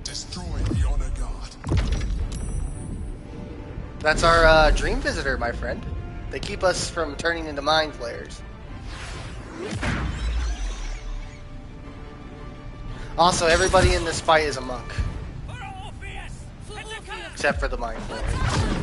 Destroy the Honor Guard. That's our dream visitor, my friend. They keep us from turning into mind flayers. Also, everybody in this fight is a monk. Except for the mind flayer.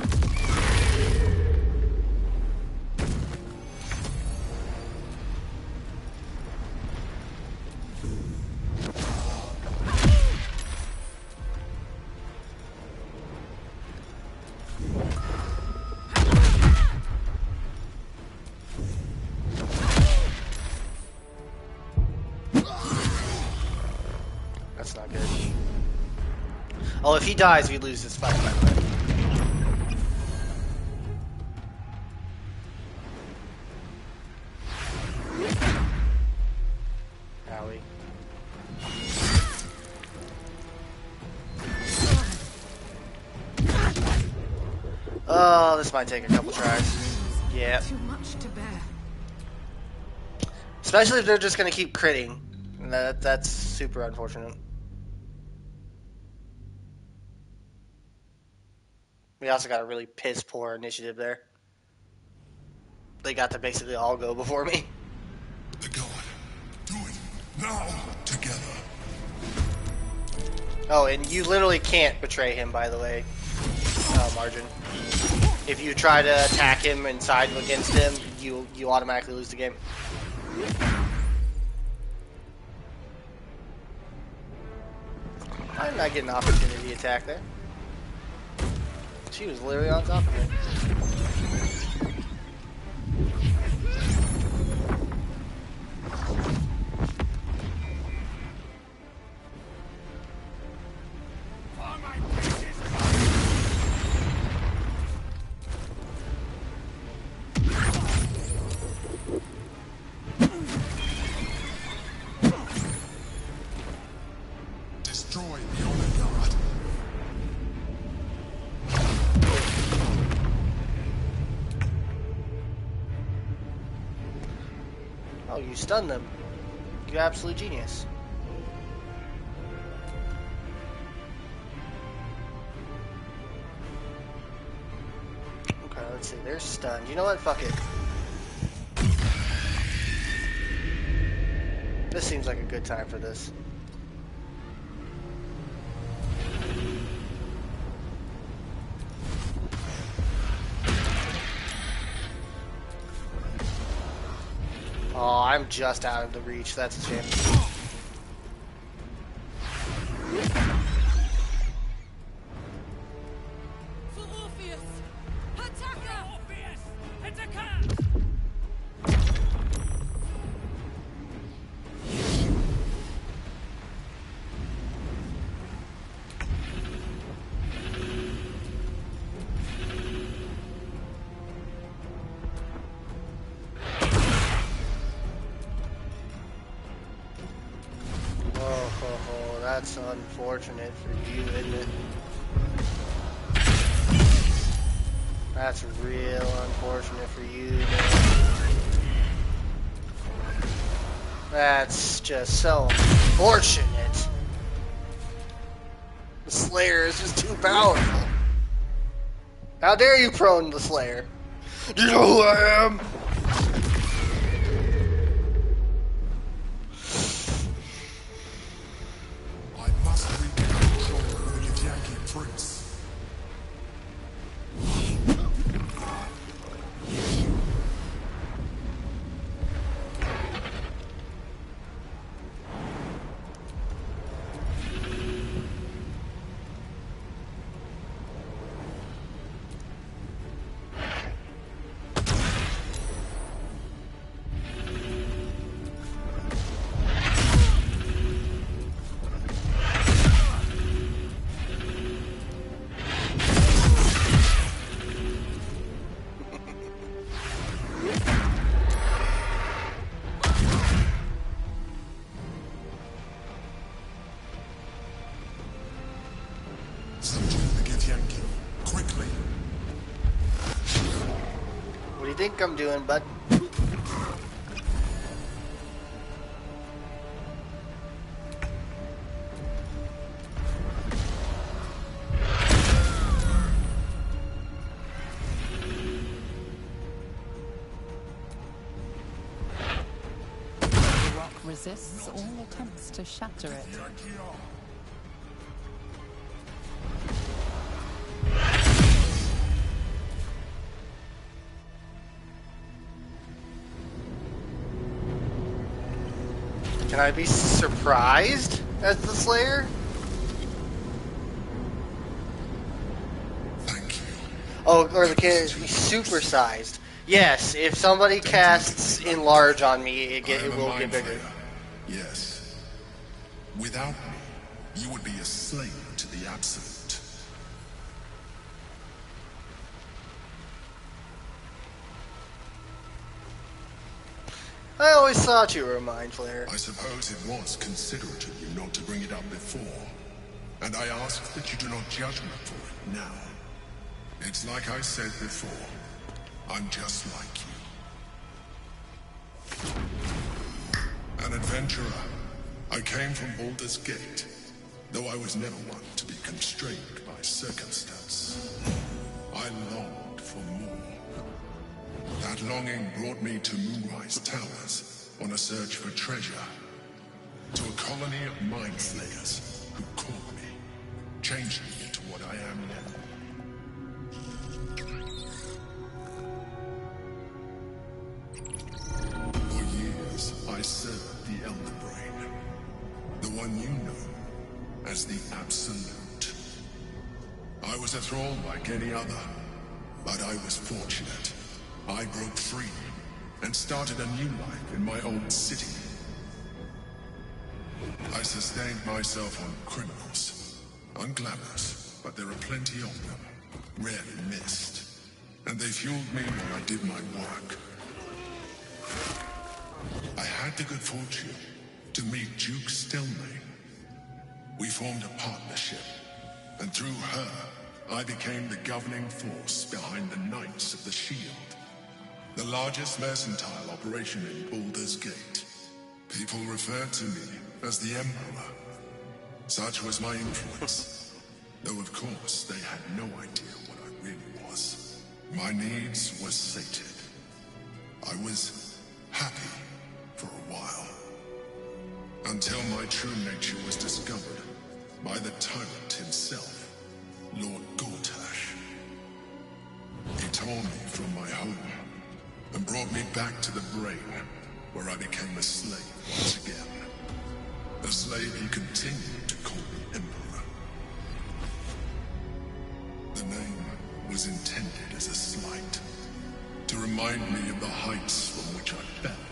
That's not good. Oh, if he dies, we lose this fight, by the way. Owie. Oh, this might take a couple tries. Yeah. Too much to bear. Especially if they're just gonna keep critting. That's super unfortunate. We also got a really piss poor initiative there. They got to basically all go before me. The God. Do it now. Together. Oh, and you literally can't betray him, by the way, Margin. If you try to attack him and side against him, you automatically lose the game. I did not get an opportunity attack there. She was literally on top of me. Oh, you stunned them. You absolute genius. Okay, let's see. They're stunned. You know what? Fuck it. This seems like a good time for this. Oh, I'm just out of the reach. That's a shame. For Orpheus! Attacker! Orpheus! Attacker! Oh, that's unfortunate for you, isn't it? That's real unfortunate for you, man. That's just so unfortunate. The Slayer is just too powerful. How dare you prone the Slayer? Do you know who I am? I must regain control of the Githyanki prince. Subdue the Githyanki, quickly. What do you think I'm doing, bud? The rock resists all attempts to shatter it. Can I be surprised as the Slayer? Thank you. Oh, or can it be supersized? Yes, if somebody casts enlarge on me, it I am a will mind get bigger. flayer. Yes. Without me, you would be a slave to the Absolute. I always thought you were a mind flayer. I suppose it was considerate of you not to bring it up before. And I ask that you do not judge me for it now. It's like I said before. I'm just like you. An adventurer. I came from Baldur's Gate, though I was never one to be constrained by circumstance. I longed for more. That longing brought me to Moonrise Towers on a search for treasure. To a colony of mind flayers who caught me, changed me into what I am now. For years, I served the Elder Brain, the one you know as the Absolute. I was a thrall like any other, but I was fortunate. I broke free and started a new life in my own city. I sustained myself on criminals. Unglamorous, but there are plenty of them. Rarely missed. And they fueled me while I did my work. I had the good fortune to meet Duke Stelmane. We formed a partnership, and through her, I became the governing force behind the Knights of the Shield. the largest mercantile operation in Baldur's Gate. People referred to me as the Emperor. Such was my influence. Though of course they had no idea what I really was. My needs were sated. I was happy for a while. Until my true nature was discovered by the tyrant himself, Lord Gortash. He tore me from my home and brought me back to the brain, where I became a slave once again. A slave he continued to call me Emperor. The name was intended as a slight, to remind me of the heights from which I fell.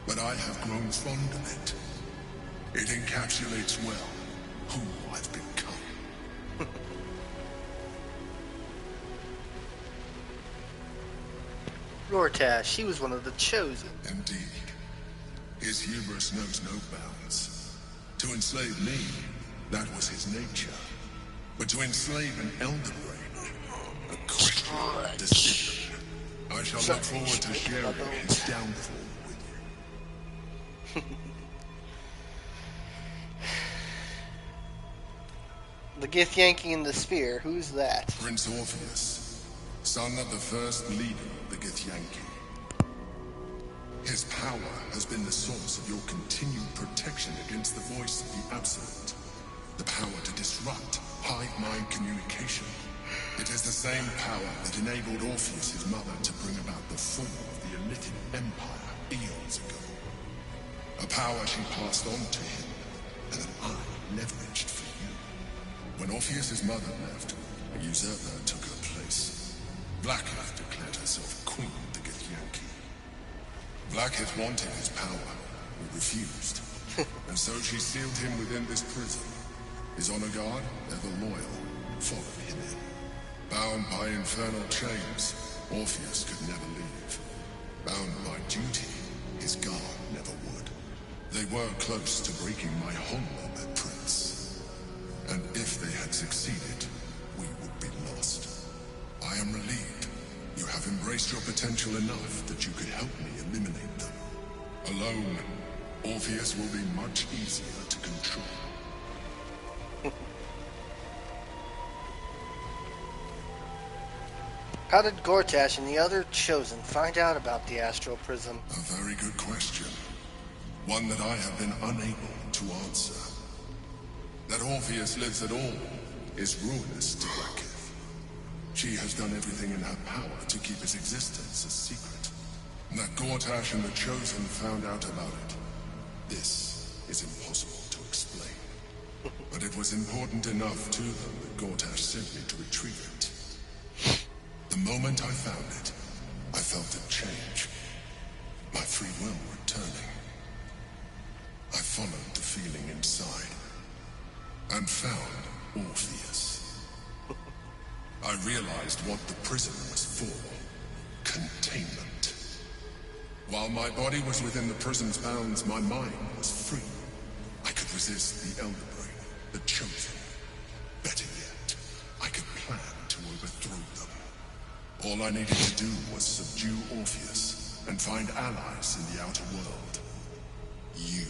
But I have grown fond of it. It encapsulates well who I've become. Gortash, he was one of the chosen. Indeed. His hubris knows no bounds. To enslave me, that was his nature. But to enslave an Elder Brain, a questionable decision. I shall look forward to sharing his downfall with you. The Githyanki and the Spear, who's that? Prince Orpheus, son of the first leader of the Githyanki. His power has been the source of your continued protection against the voice of the Absolute. The power to disrupt hive mind communication. It is the same power that enabled Orpheus' mother to bring about the fall of the Elitid Empire eons ago. A power she passed on to him, and that I leveraged for you. When Orpheus' mother left, a usurper took her place. Blackheath declared herself queen of the Githyanki. Blackheath wanted his power, but refused. And so she sealed him within this prison. His honor guard, ever loyal, followed him in. Bound by infernal chains, Orpheus could never leave. Bound by duty, his guard never would. They were close to breaking my honor, that prince. And if they had succeeded, we would be lost. I am relieved. You have embraced your potential enough that you could help me eliminate them. Alone, Orpheus will be much easier to control. How did Gortash and the other Chosen find out about the Astral Prism? A very good question. One that I have been unable to answer. That Orpheus lives at all is ruinous to Blackheath. She has done everything in her power to keep his existence a secret. That Gortash and the Chosen found out about it. This is impossible to explain. But it was important enough to them that Gortash sent me to retrieve it. The moment I found it, I felt it change. My free will returning. I followed the feeling inside, and found Orpheus. I realized what the prison was for. Containment. While my body was within the prison's bounds, my mind was free. I could resist the Elder Brain, the Chosen. Better yet, I could plan to overthrow them. All I needed to do was subdue Orpheus and find allies in the outer world. You.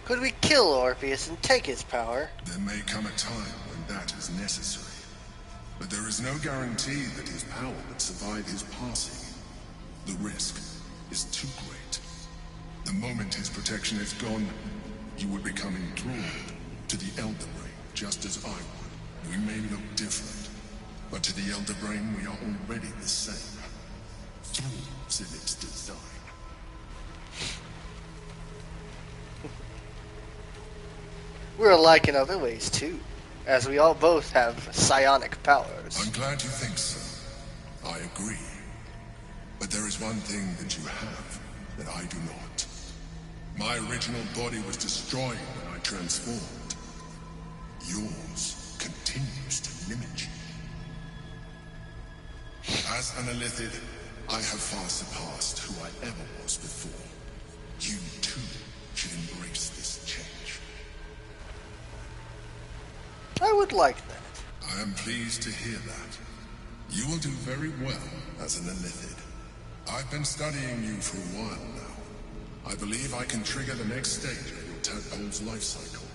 Could we kill Orpheus and take his power? There may come a time when that is necessary. But there is no guarantee that his power would survive his passing. The risk is too great. The moment his protection is gone, you would become enthralled to the Elder Brain. Just as I would. We may look different, but to the Elder Brain we are already the same. Tools in its design. We're alike in other ways too, as we all both have psionic powers. I'm glad you think so. I agree. But there is one thing that you have that I do not. My original body was destroyed when I transformed. Yours continues to limit you. As an Elithid, I have far surpassed who I ever was before. You, too, should embrace this change. I would like that. I am pleased to hear that. You will do very well as an Illithid. I've been studying you for a while now. I believe I can trigger the next stage of your tadpole's life cycle,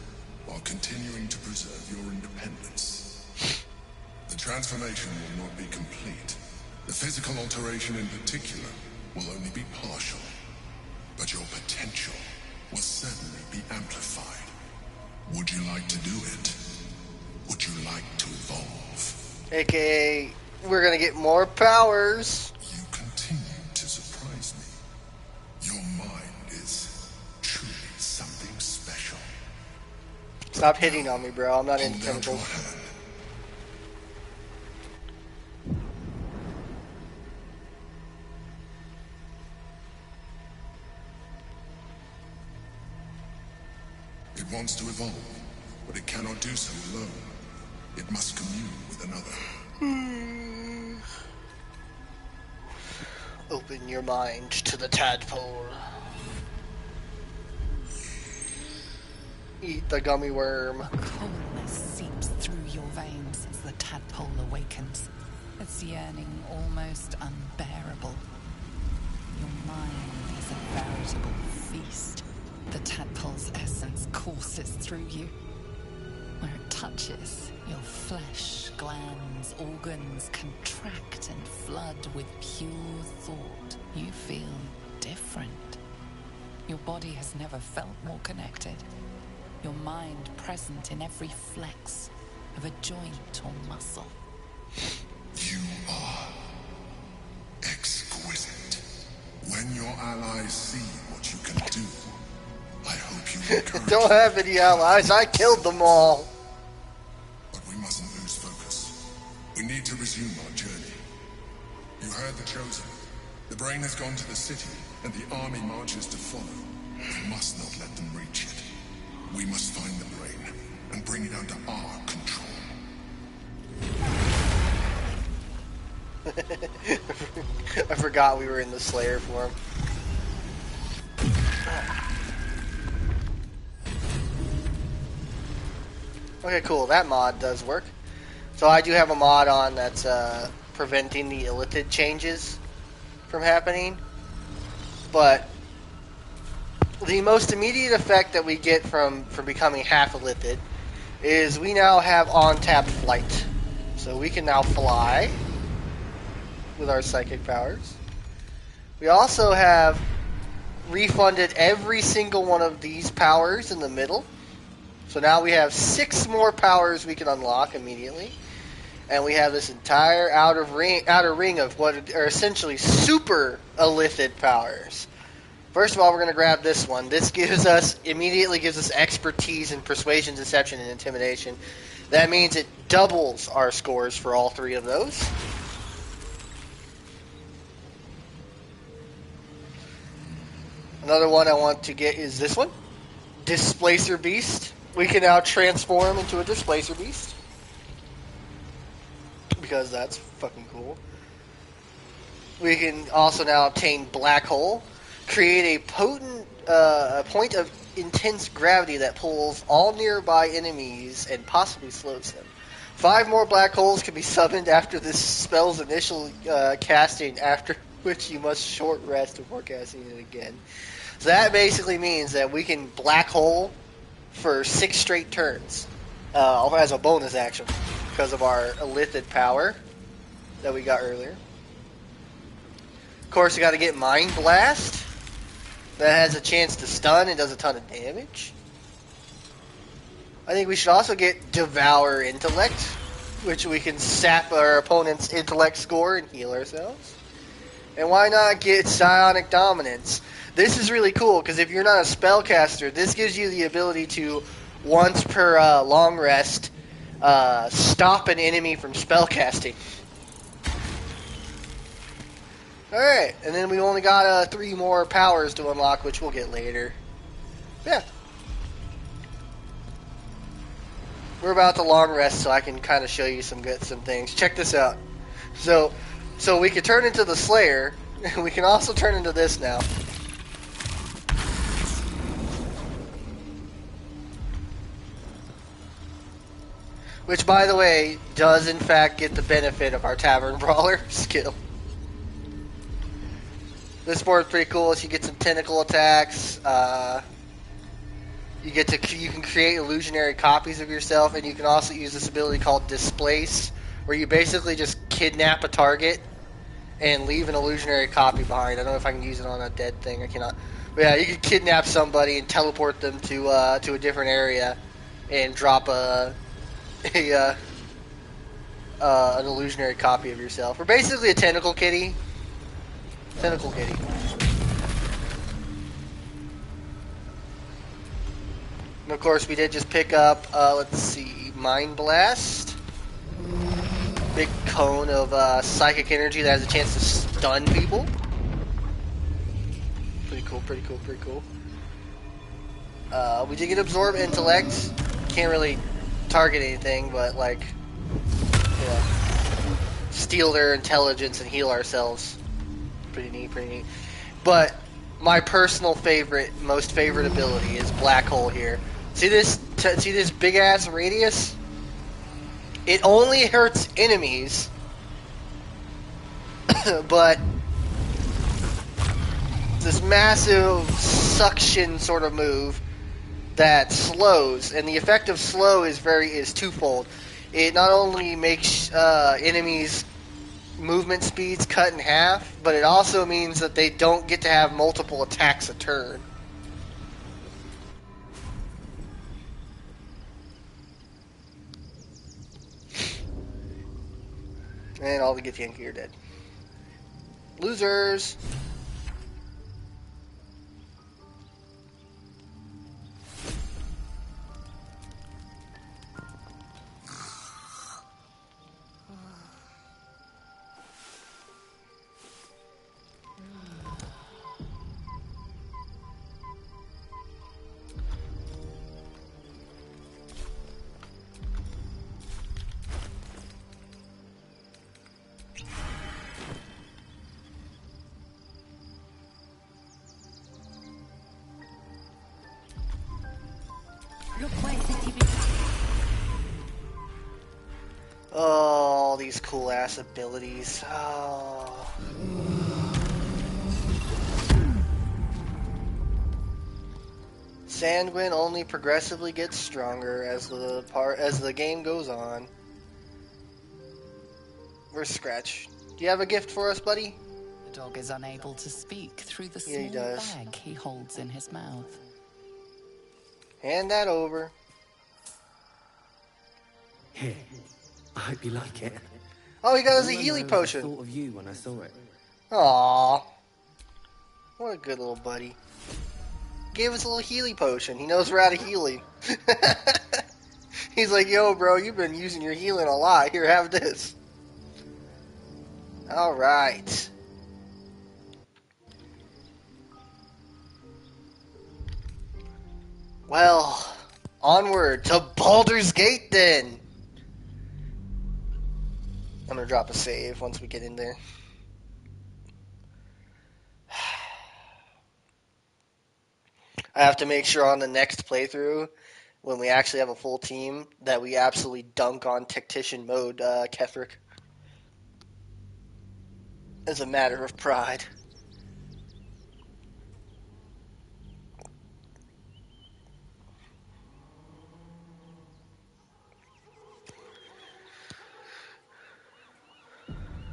while continuing to preserve your independence. The transformation will not be complete. The physical alteration in particular will only be partial. But your potential will certainly be amplified. Would you like to do it? Would you like to evolve? AKA, we're gonna get more powers. You continue to surprise me. Your mind is truly something special. Stop hitting on me, bro. I'm not into Hold out your tentacles. hand. It wants to evolve, but it cannot do so alone. It must commune with another. Open your mind to the tadpole. Eat the gummy worm. A coldness seeps through your veins as the tadpole awakens, its yearning almost unbearable. Your mind is a veritable feast. The tadpole's essence courses through you. Where it touches, your flesh, glands, organs contract and flood with pure thought. You feel different. Your body has never felt more connected. Your mind present in every flex of a joint or muscle. You are exquisite. When your allies see what you can do, I hope you encourage Don't have any allies. I killed them all. But we mustn't lose focus. We need to resume our journey. You heard the Chosen. The brain has gone to the city, and the army marches to follow. We must not let them reach it. We must find the brain, and bring it under our control. I forgot we were in the Slayer form. Okay, cool. That mod does work. So I do have a mod on that's preventing the Illithid changes from happening. But the most immediate effect that we get from becoming half Illithid is we now have on-tap flight. So we can now fly with our psychic powers. We also have refunded every single one of these powers in the middle. So now we have 6 more powers we can unlock immediately. And we have this entire outer ring of what are essentially super Illithid powers. First of all, we're going to grab this one. This immediately gives us expertise in persuasion, deception, and intimidation. That means it doubles our scores for all 3 of those. Another one I want to get is this one. Displacer Beast. We can now transform into a Displacer Beast. Because that's fucking cool. We can also now obtain Black Hole. Create a potent point of intense gravity that pulls all nearby enemies and possibly slows them. 5 more black holes can be summoned after this spell's initial casting, after which you must short rest before casting it again. So that basically means that we can black hole for 6 straight turns as a bonus action because of our Illithid power that we got earlier. Of course, you got to get Mind Blast. That has a chance to stun and does a ton of damage. I think we should also get Devour Intellect, which we can sap our opponent's intellect score and heal ourselves. And why not get Psionic Dominance? This is really cool, because if you're not a spellcaster, this gives you the ability to, once per long rest, stop an enemy from spellcasting. Alright, and then we only got 3 more powers to unlock, which we'll get later. Yeah. We're about to long rest, so I can kind of show you some things. Check this out. So we can turn into the Slayer. We can also turn into this now. Which, by the way, does in fact get the benefit of our Tavern Brawler skill. This board's pretty cool. So you get some tentacle attacks. You can create illusionary copies of yourself, and you can also use this ability called Displace, where you basically just kidnap a target and leave an illusionary copy behind. I don't know if I can use it on a dead thing. I cannot. But yeah, you can kidnap somebody and teleport them to a different area and drop an illusionary copy of yourself. We're basically a tentacle kitty. Tentacle kitty. And of course, we did just pick up, let's see, Mind Blast. Big cone of psychic energy that has a chance to stun people. Pretty cool, pretty cool, pretty cool. We did get Absorb Intellect. Can't really target anything, but, like, you know, steal their intelligence and heal ourselves. Pretty neat, pretty neat. But my personal favorite, most favorite ability is Black Hole here. See this big ass radius? It only hurts enemies, but this massive suction sort of move that slows, and the effect of slow is twofold. It not only makes enemies' movement speeds cut in half, but it also means that they don't get to have multiple attacks a turn. And all the Githyanki are dead. Losers! Oh, these cool ass abilities. Oh. Sanguine only progressively gets stronger as the game goes on. Where's Scratch? Do you have a gift for us, buddy? The dog is unable to speak through the Yeah, he small does. bag he holds in his mouth. Hand that over. Here, I hope you like it. Oh, he got us a All I Healy know is I potion. thought of you when I saw it. Aww. What a good little buddy. Gave us a little Healy potion. He knows we're out of healing. He's like, yo, bro, you've been using your healing a lot. Here, have this. Alright. Well, onward to Baldur's Gate then. I'm gonna drop a save once we get in there. I have to make sure on the next playthrough, when we actually have a full team, that we absolutely dunk on Tactician mode Ketheric. As a matter of pride.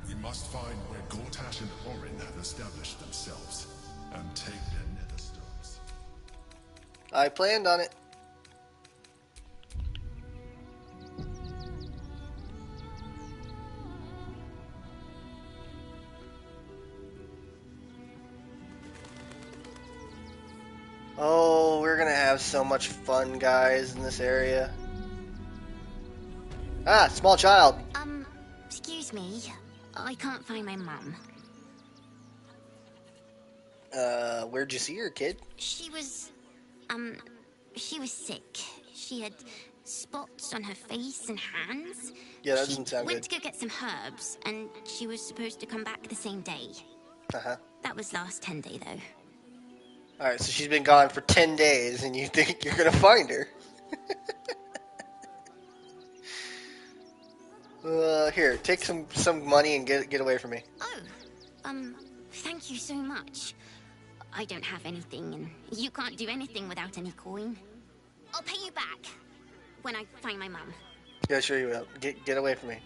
We must find where Gortash and Orin have established themselves, and take their nether stones. I planned on it. Oh, we're gonna have so much fun, guys, in this area. Ah, small child. Excuse me. I can't find my mum. Where'd you see her, kid? She was sick. She had spots on her face and hands. Yeah, that doesn't sound She went good. to go get some herbs, and she was supposed to come back the same day. Uh-huh. That was last 10 day, though. Alright, so she's been gone for 10 days, and you think you're gonna find her. Here, take some money and get away from me. Oh, thank you so much. I don't have anything, and you can't do anything without any coin. I'll pay you back when I find my mum. Yeah, sure you will. Get away from me.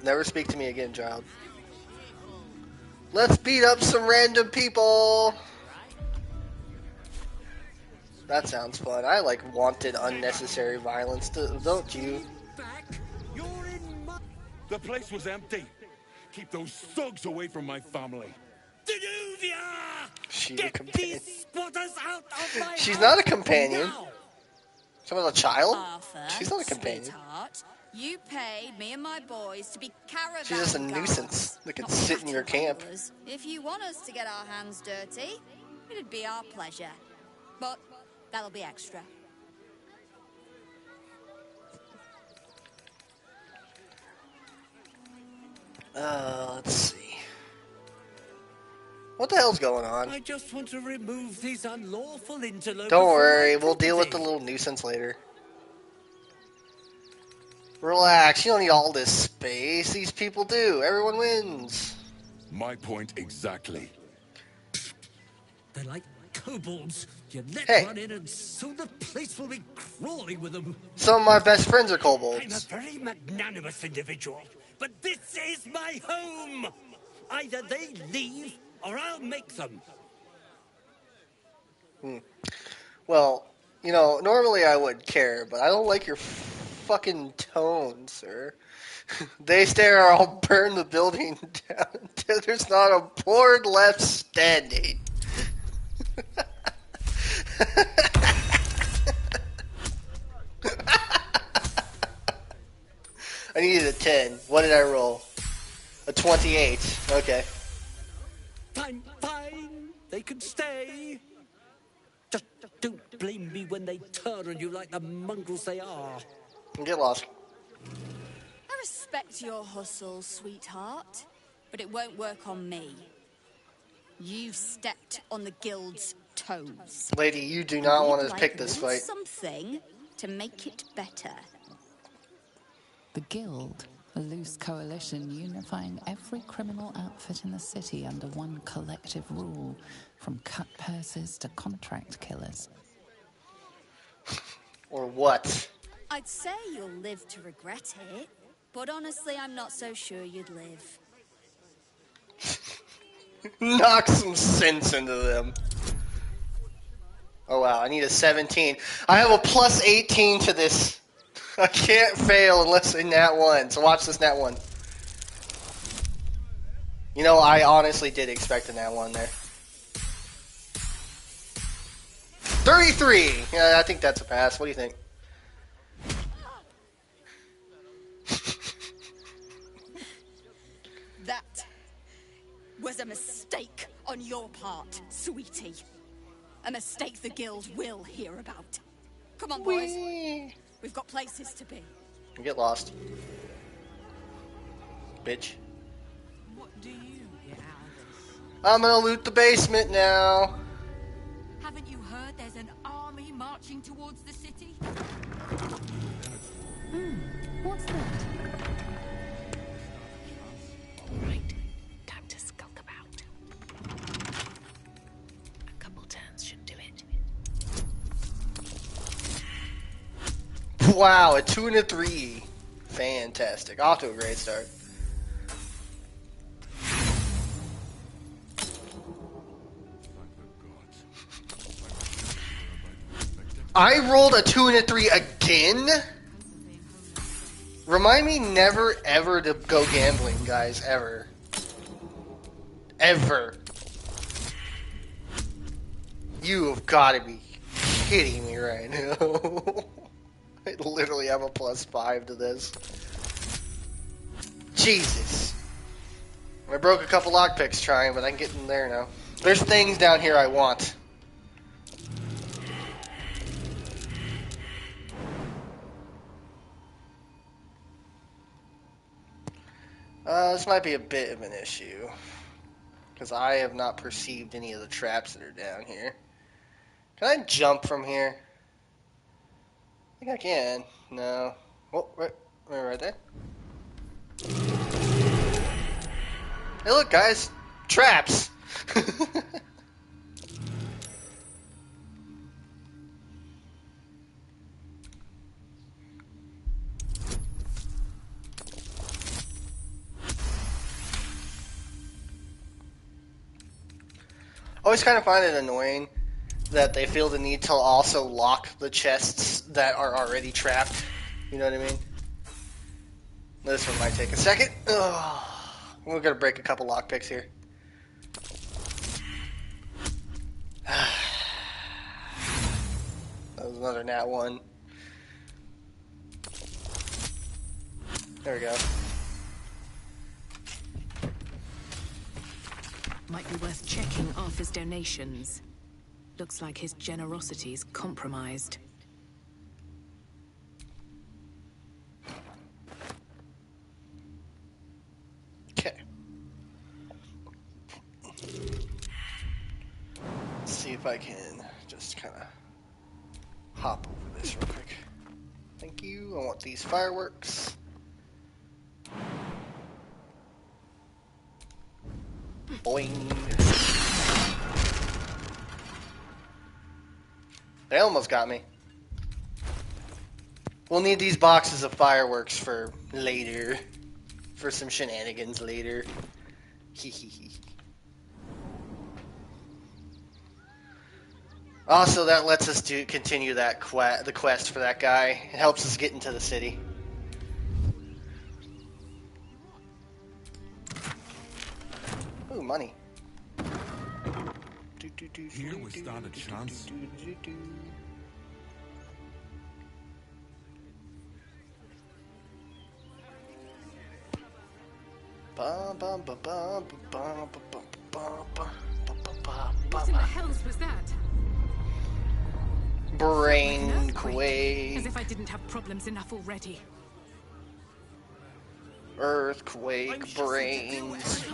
Never speak to me again, child. Let's beat up some random people. That sounds fun. I like wanted unnecessary violence, don't you? The place was empty. Keep those thugs away from my family. She's a companion. Out of my She's house not a companion. now. Someone's a child? Arthur, She's not a companion. sweetheart, you paid me and my boys to be caravan She's just a guards, nuisance that can not sit in your camp. caterpillars. If you want us to get our hands dirty, it'd be our pleasure. But that'll be extra. Let's see. What the hell's going on? I just want to remove these unlawful interlopers. Don't worry, from my we'll deal with the property. little nuisance later. Relax, you don't need all this space. These people do. Everyone wins. My point exactly. They're like kobolds. You let Hey. one in and soon the place will be crawling with them. Some of my best friends are I'm a kobolds. very magnanimous individual, but this is my home. Either they leave or I'll make them. Well, you know, normally I would care, but I don't like your fucking tone, sir. They stare or I'll burn the building down until there's not a board left standing. I needed a 10. What did I roll? A 28. Okay. Fine, fine. They can stay. Just don't blame me when they turn on you like the mongrels they are. Get lost. I respect your hustle, sweetheart, but it won't work on me. You've stepped on the guild's toes. Lady, you do not want to We'd pick like this a little fight. something to make it better. The Guild, a loose coalition unifying every criminal outfit in the city under one collective rule, from cut purses to contract killers. Or what? I'd say you'll live to regret it, but honestly, I'm not so sure you'd live. Knock some sense into them. Oh wow, I need a 17. I have a plus 18 to this. I can't fail unless in nat 1. So watch this nat 1. You know, I honestly did expect a nat 1 there. 33! Yeah, I think that's a pass. What do you think? That was a mistake on your part, sweetie. A mistake the guild will hear about. Come on, boys. We've got places to be. Get lost. Bitch. What do you get out of this? I'm gonna loot the basement now. Haven't you heard there's an army marching towards the city? What's that? All right, time to skulk about. A couple turns should do it. Wow, a 2 and a 3. Fantastic. Off to a great start. I rolled a 2 and a 3 again? Remind me never ever to go gambling, guys. Ever. Ever. You have got to be kidding me right now. I literally have a +5 to this. Jesus. I broke a couple lockpicks trying, but I can get in there now. There's things down here I want. This might be a bit of an issue. Because I have not perceived any of the traps that are down here. Can I jump from here? I think I can. No. Oh, right there. Hey, look, guys, traps. Always kind of find it annoying that they feel the need to also lock the chests that are already trapped. You know what I mean? This one might take a second. Ugh. We're gonna break a couple lockpicks here. That was another nat one. There we go. Might be worth checking Arthur's donations. Looks like his generosity's compromised. Okay. Let's see if I can just kind of hop over this real quick. Thank you. I want these fireworks. Boing. They almost got me. We'll need these boxes of fireworks for later. For some shenanigans later. Hehehe. Also, that lets us continue that the quest for that guy. It helps us get into the city. Ooh, money. Here we stand a chance. What in the hells was that? Brainquake. As if I didn't have problems enough already. Earthquake brains.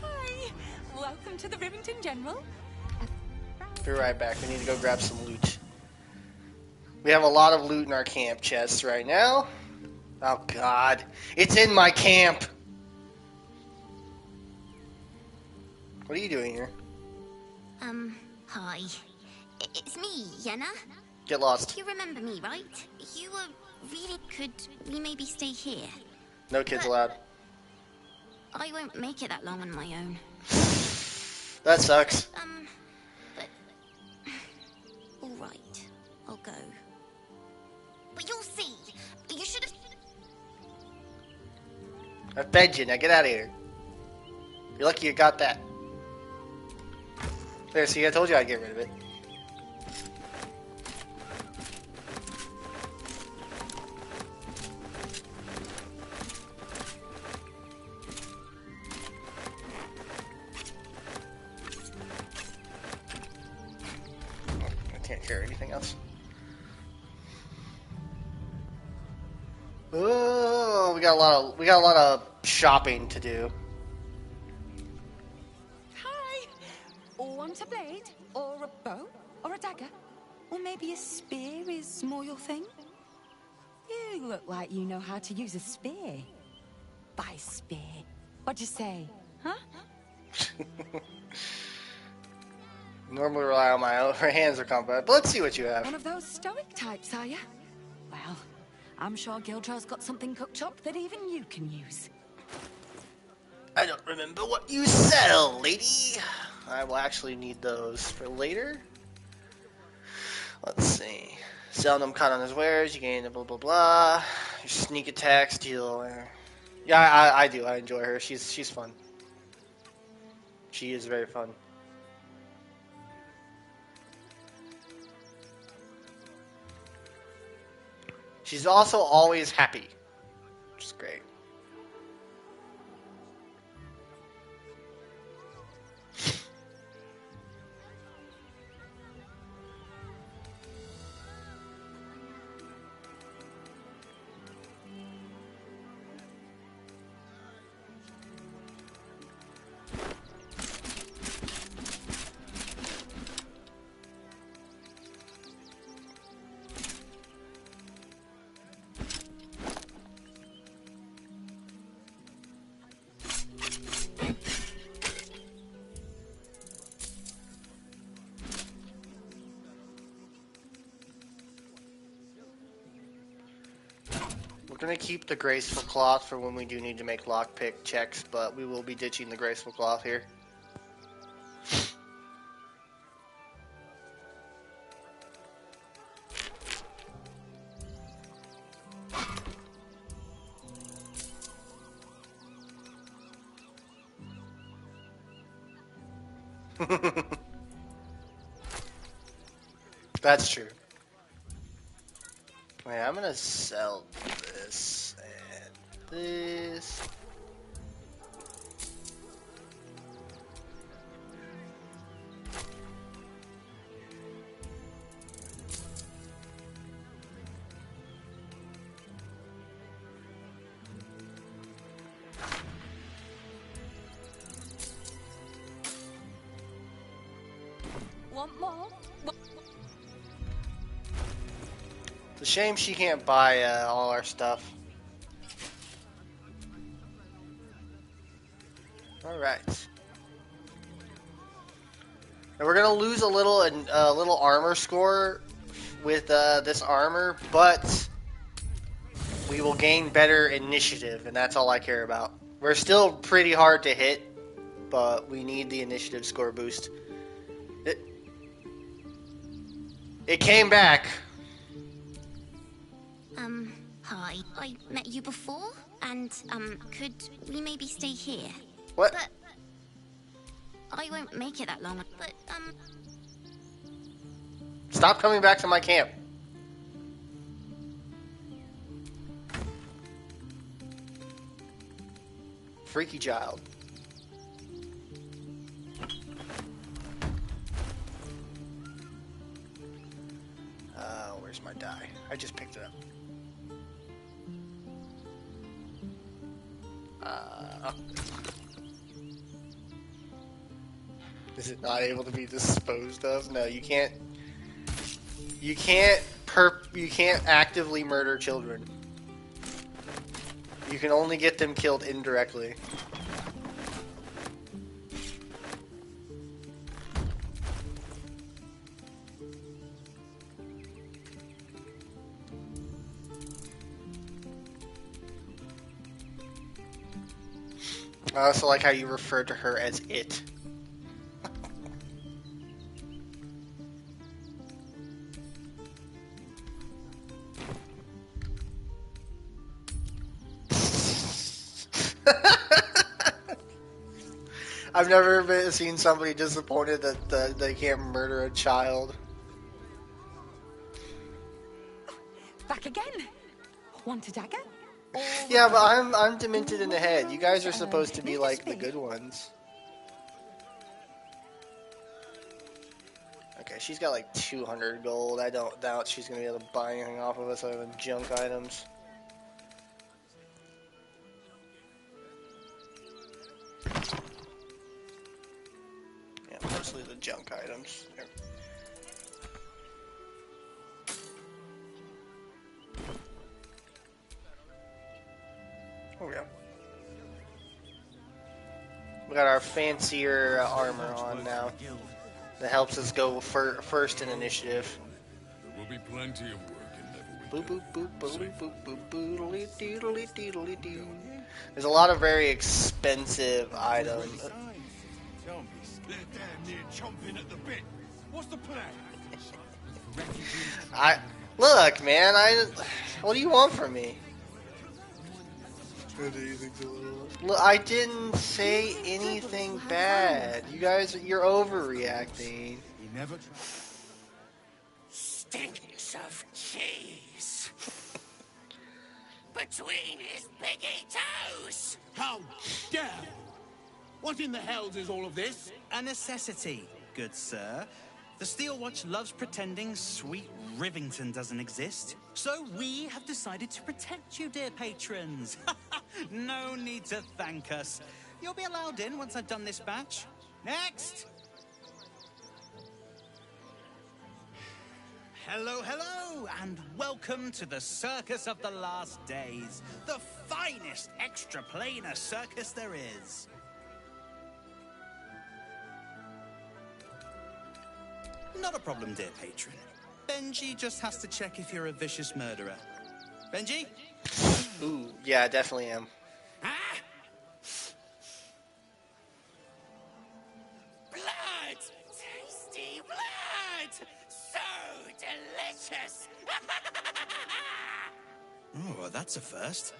Hi! Welcome to the Rivington General. Be right back. We need to go grab some loot. We have a lot of loot in our camp chests right now. Oh, God. It's in my camp. What are you doing here? Hi. It's me, Yenna. Get lost. You remember me, right? You were really... Could we maybe stay here? No kids allowed. I won't make it that long on my own. That sucks. But... Alright. I'll go. But you'll see. You should have... I fed you. Now get out of here. You're lucky you got that. There, see, I told you I'd get rid of it. I can't carry anything else. Oh, we got a lot of shopping to do. Hi! Want a blade? Or a bow? Or a dagger? Or maybe a spear is more your thing? You look like you know how to use a spear. By spear. What'd you say? Huh? Normally rely on my own hands or combat, but let's see what you have. One of those stoic types, are you? Well, I'm sure Gildra's got something cooked up that even you can use. I don't remember what you sell, lady. I will actually need those for later. Let's see. Selling them caught on his wares, you gain blah blah blah. Your sneak attack, steal. Yeah, I do. I enjoy her. She's fun. She is very fun. She's also always happy, which is great. We're gonna keep the graceful cloth for when we do need to make lockpick checks, but we will be ditching the graceful cloth here. That's true. Wait, I'm gonna sell this and this. Want more? It's a shame she can't buy all our stuff. Alright. Now we're gonna lose a little armor score with this armor, but we will gain better initiative, and that's all I care about. We're still pretty hard to hit, but we need the initiative score boost. It came back. Hi. I met you before, and, could we maybe stay here? What? But I won't make it that long, but, Stop coming back to my camp. Freaky child. Where's my die? I just picked it up. Is it not able to be disposed of? No, you can't. You can't actively murder children. You can only get them killed indirectly. I also like how you refer to her as it. I've never seen somebody disappointed that they can't murder a child. Back again? Want a dagger? Yeah, but I'm demented in the head. You guys are supposed to be like the good ones. Okay, she's got like 200 gold. I don't doubt she's gonna be able to buy anything off of us other than junk items. Yeah, mostly the junk items. Here. Oh yeah. We got our fancier armor on now. That helps us go first in initiative. There will be plenty of work in level. Boop boop boop boop boop boop boop doodly doodly doo. There's a lot of very expensive items. Tell me, they're damn near chomping at the bit. What's the plan? Look, man. What do you want from me? Look, I didn't say anything bad. You're overreacting. You never. Stinks of cheese. Between his piggy toes. How dare! What in the hells is all of this? A necessity, good sir. The Steel Watch loves pretending sweet Rivington doesn't exist. So we have decided to protect you, dear patrons. No need to thank us. You'll be allowed in once I've done this batch. Next! Hello, hello, and welcome to the Circus of the Last Days. The finest extra-planar circus there is. Not a problem, dear patron. Benji just has to check if you're a vicious murderer. Benji? Ooh, yeah, I definitely am. Blood! Tasty blood! So delicious! Oh, that's a first.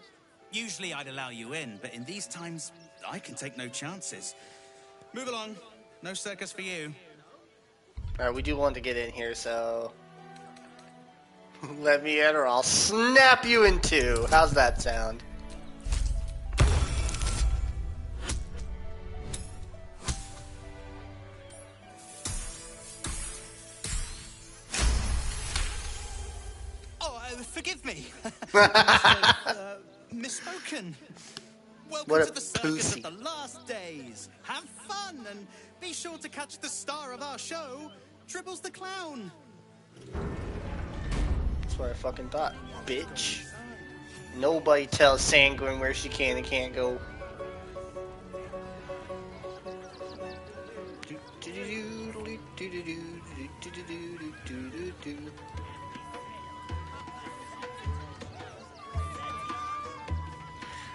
Usually I'd allow you in, but in these times, I can take no chances. Move along. No circus for you. Alright, we do want to get in here, so... Let me in or I'll snap you in two. How's that sound? Oh, forgive me. Misspoken. Welcome to the circus of the last days. Have fun and be sure to catch the star of our show, Dribbles the Clown. That's what I fucking thought, bitch. Nobody tells Sanguine where she can and can't go.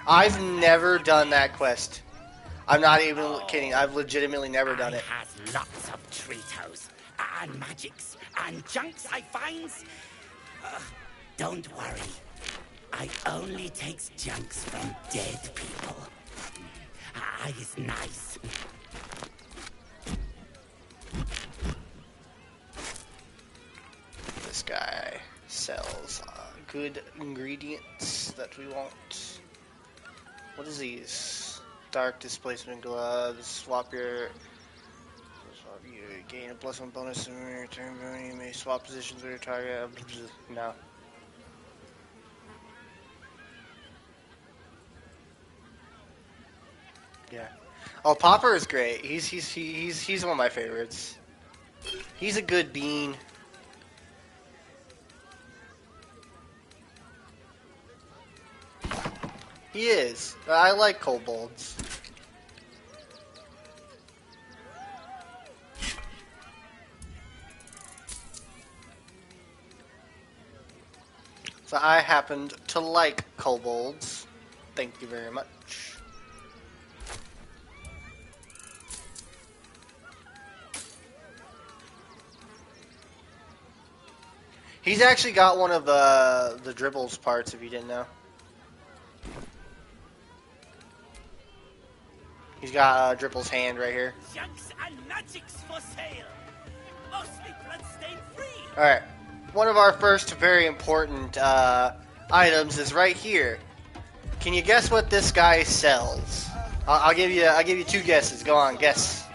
I've never done that quest. I'm not even kidding. I've legitimately never done it. Has lots of treatos and magics and junks I finds. Don't worry. I only takes junks from dead people. I is nice. This guy sells good ingredients that we want. What is these? Dark displacement gloves. Swap your gain a +1 bonus in your turn. You may swap positions with your target. No. Yeah. Oh, Popper is great. He's one of my favorites. He's a good bean. He is. I like kobolds. So I happened to like kobolds. Thank you very much. He's actually got one of the dribbles parts, if you didn't know. He's got Dribble's hand right here. Junks and magics for sale. Mostly bloodstain free. Alright. One of our first very important items is right here. Can you guess what this guy sells? I'll give you two guesses. Go on, guess.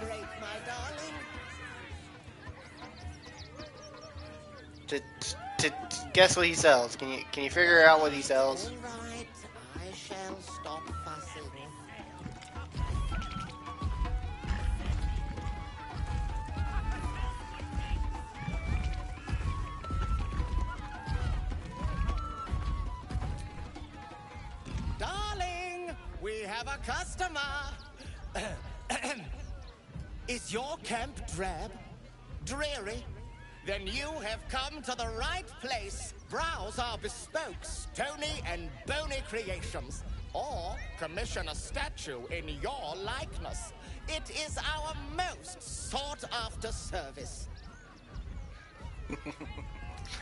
To guess what he sells. Can you figure out what he sells? Right, I shall stop fussing. Darling, we have a customer. Is your camp drab? Dreary? Then you have come to the right place. Browse our bespoke, stony and bony creations. Or commission a statue in your likeness. It is our most sought-after service.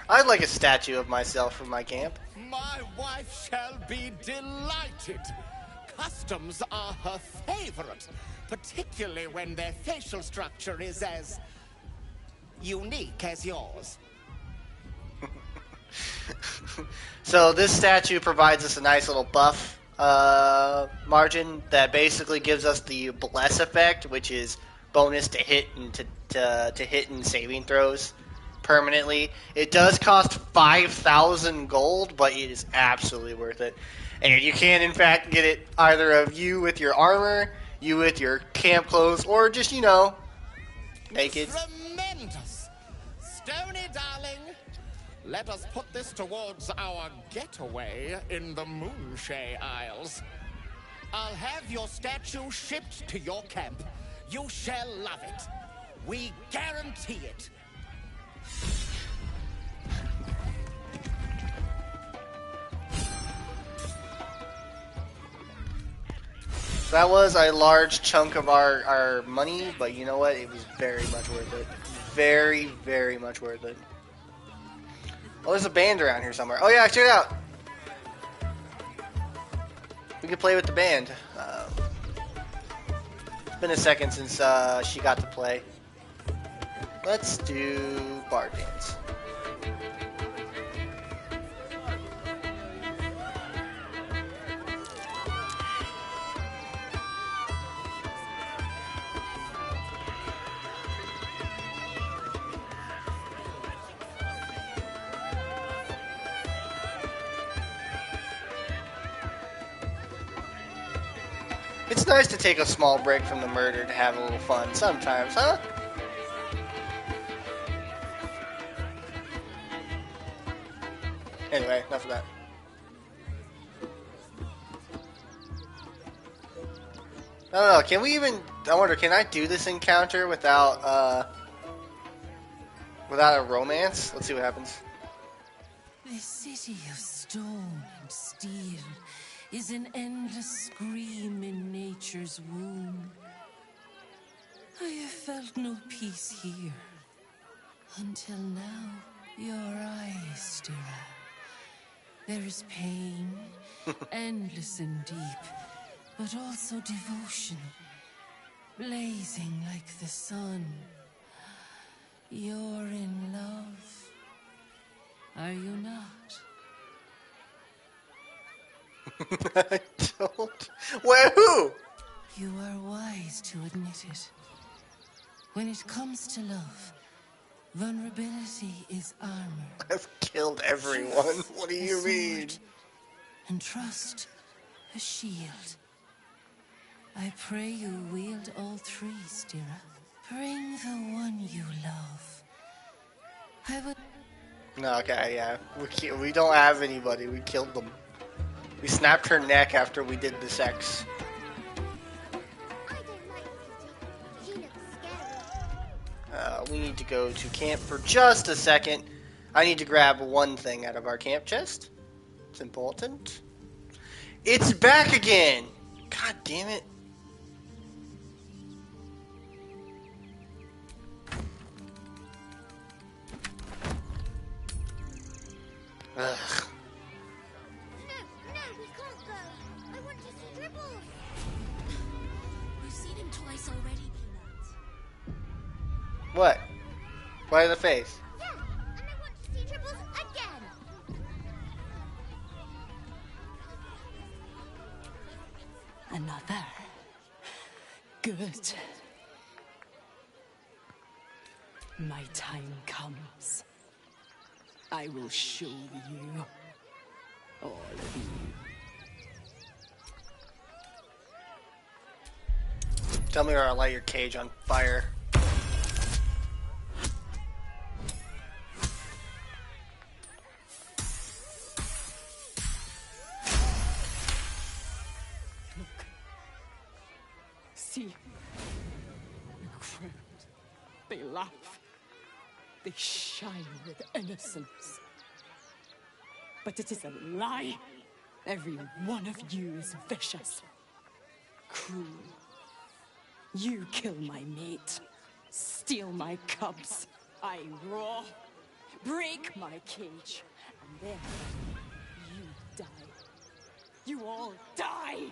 I'd like a statue of myself for my camp. My wife shall be delighted. Customs are her favorite, particularly when their facial structure is as unique as yours. So this statue provides us a nice little buff margin that basically gives us the bless effect, which is bonus to hit and to hit and saving throws permanently. It does cost 5,000 gold, but it is absolutely worth it. And you can in fact get it either of you with your armor, you with your camp clothes, or just, you know, naked. Tremendous! Stony, darling, let us put this towards our getaway in the Moonshay Isles. I'll have your statue shipped to your camp. You shall love it. We guarantee it. That was a large chunk of our money, but you know what? It was very much worth it. Very, very much worth it. Oh, there's a band around here somewhere. Oh yeah, check it out. We can play with the band. It's been a second since she got to play. Let's do bar dance. It's nice to take a small break from the murder to have a little fun sometimes, huh? Anyway, enough of that. I don't know, can we even... I wonder, can I do this encounter without a romance? Let's see what happens. This city of stone and steel is an endless scream in nature's womb. I have felt no peace here. Until now, your eyes, Stira. There is pain, endless and deep, but also devotion, blazing like the sun. You're in love, are you not? I don't... Where, who? You are wise to admit it. When it comes to love, vulnerability is armor. I've killed everyone. What do you mean? And trust, a shield. I pray you wield all three, Stira. Bring the one you love. I would... No, okay, yeah. We don't have anybody. We killed them. We snapped her neck after we did the sex. We need to go to camp for just a second. I need to grab one thing out of our camp chest. It's important. It's back again! God damn it. Ugh. No, we can't go. I want to see Dribbles. We've seen him twice already, Peanut. What? Right in the face. Yeah, and I want to see Dribbles again. Another. Good. My time comes. I will show you. All of you. Tell me or I'll light your cage on fire. See, the crowd, they laugh, they shine with innocence. But it is a lie. Every one of you is vicious, cruel. You kill my mate, steal my cubs, I roar, break my cage, and then you die. You all die!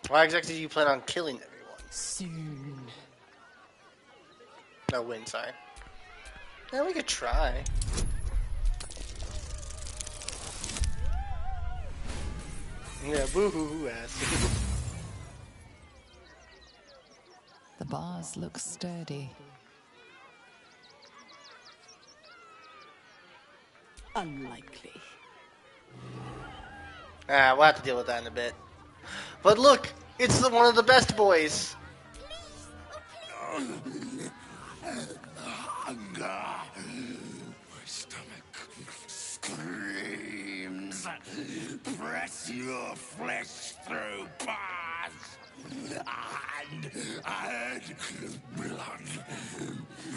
Why exactly do you plan on killing everyone? Soon. No, win, sorry. Yeah, we could try. Yeah, boo-hoo-hoo ass. The bars look sturdy. Unlikely. Ah, we'll have to deal with that in a bit. But look, it's one of the best boys. Hunger. My stomach screams. Press your flesh through bars. And add blood.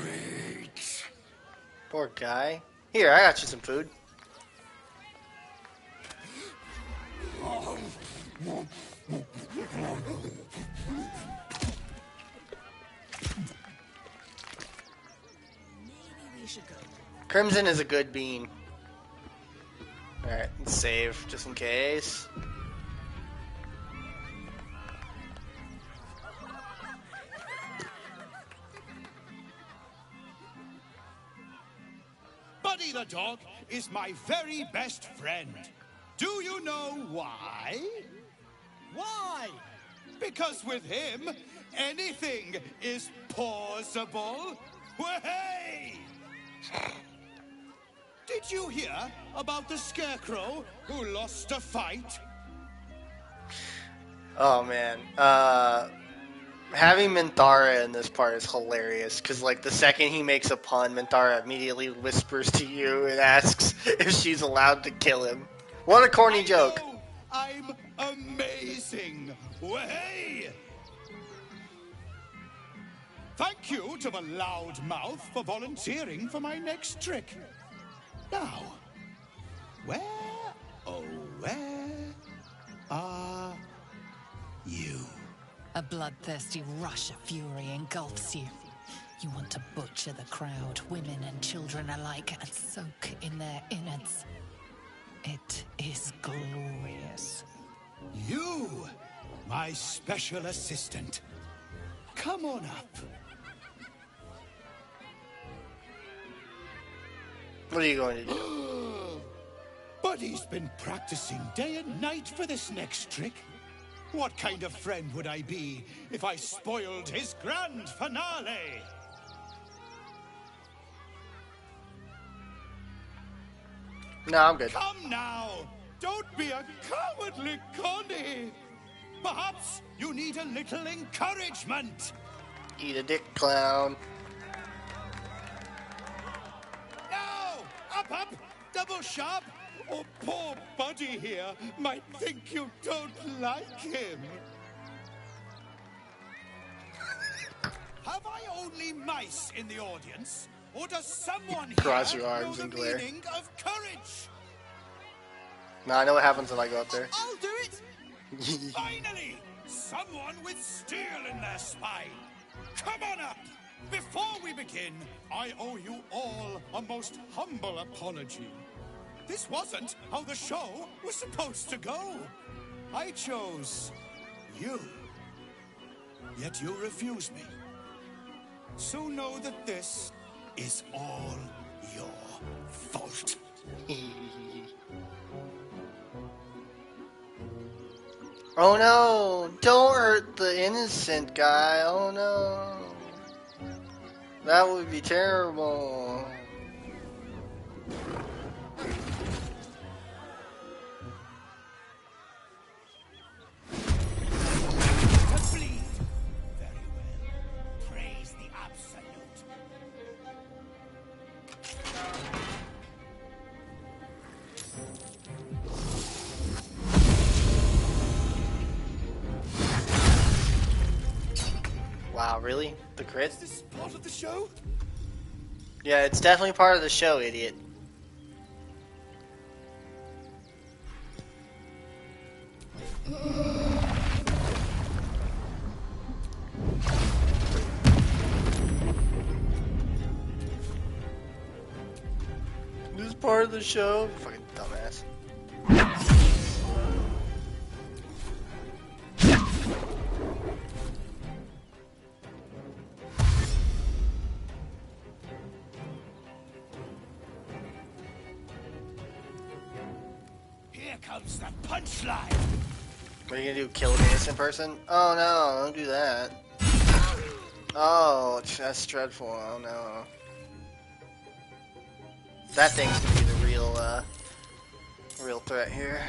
Breaks. Poor guy. Here, I got you some food. Crimson is a good bean. Alright, let's save, just in case. Buddy the dog is my very best friend. Do you know why? Why? Because with him, anything is possible. Way! Did you hear about the scarecrow who lost a fight? Oh man, having Minthara in this part is hilarious, because like the second he makes a pun, Minthara immediately whispers to you and asks if she's allowed to kill him. What a corny joke. I'm amazing. Way! Thank you to the loudmouth for volunteering for my next trick. Now, where, oh where are you? A bloodthirsty rush of fury engulfs you. You want to butcher the crowd, women and children alike, and soak in their innards. It is glorious. You, my special assistant. Come on up. What are you going to do? Buddy's been practicing day and night for this next trick. What kind of friend would I be if I spoiled his grand finale? No, I'm good. Come now! Don't be a cowardly Connie! Perhaps you need a little encouragement. Eat a dick, clown. Now! Up! Double sharp! Or poor Buddy here might think you don't like him. Have I only mice in the audience? Or does someone Cross here your arms know and the glare. meaning of courage? No, I know what happens when I go up there. I'll do it! Finally! Someone with steel in their spine! Come on up! Before we begin, I owe you all a most humble apology. This wasn't how the show was supposed to go. I chose you. Yet you refuse me. So know that this is all your fault. Oh no! Don't hurt the innocent guy. Oh no. That would be terrible. To bleed. Very well. Praise the absolute. Wow, really? The crit? Is this part of the show? Yeah, it's definitely part of the show, idiot. This is part of the show? Fucking dumbass. Here comes the punchline. What are you gonna do? Kill an innocent person? Oh no, don't do that. Oh, that's dreadful. Oh no. That thing's gonna be the real threat here.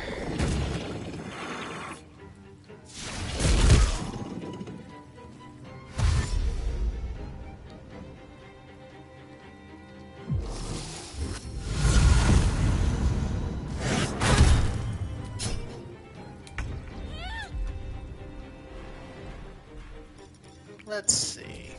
Let's see.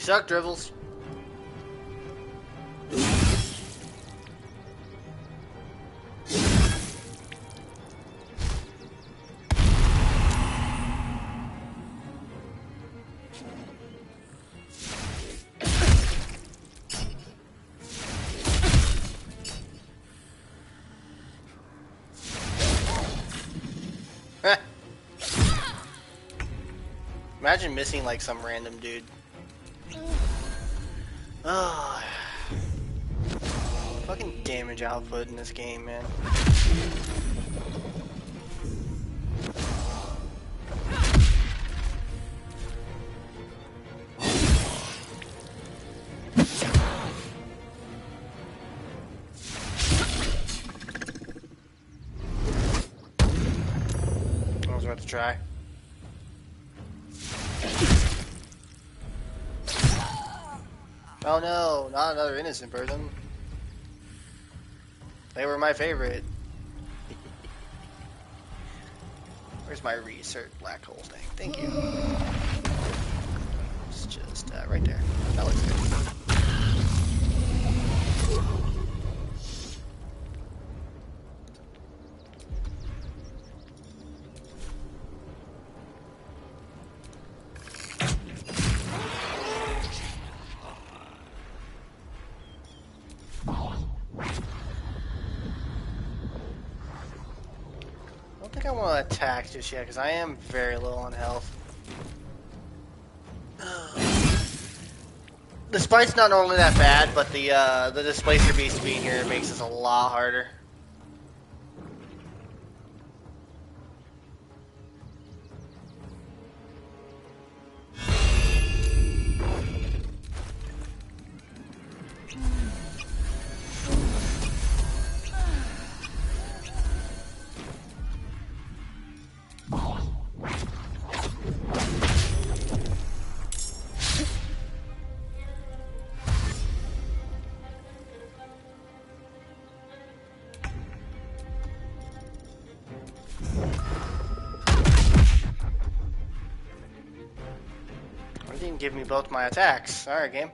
suck, Dribbles. Imagine missing like some random dude. Oh, fucking damage output in this game, man. I was about to try. Oh no, not another innocent person. They were my favorite. Where's my research black hole thing? Thank you. It's just right there. That looks good. I don't think I want to attack just yet because I am very low on health. The spite's not normally that bad, but the displacer beast being here makes this a lot harder. You didn't give me both my attacks. Alright, game.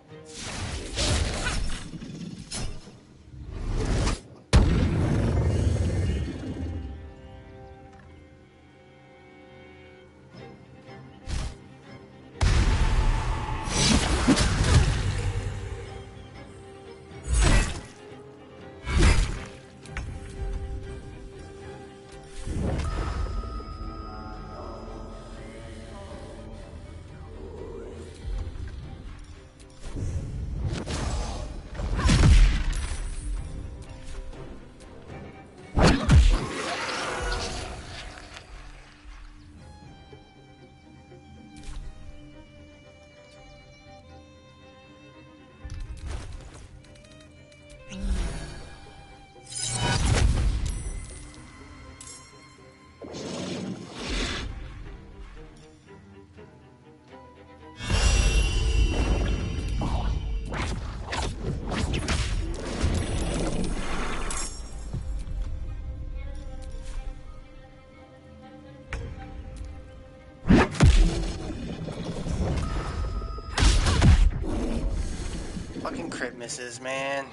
Fucking crit misses, man.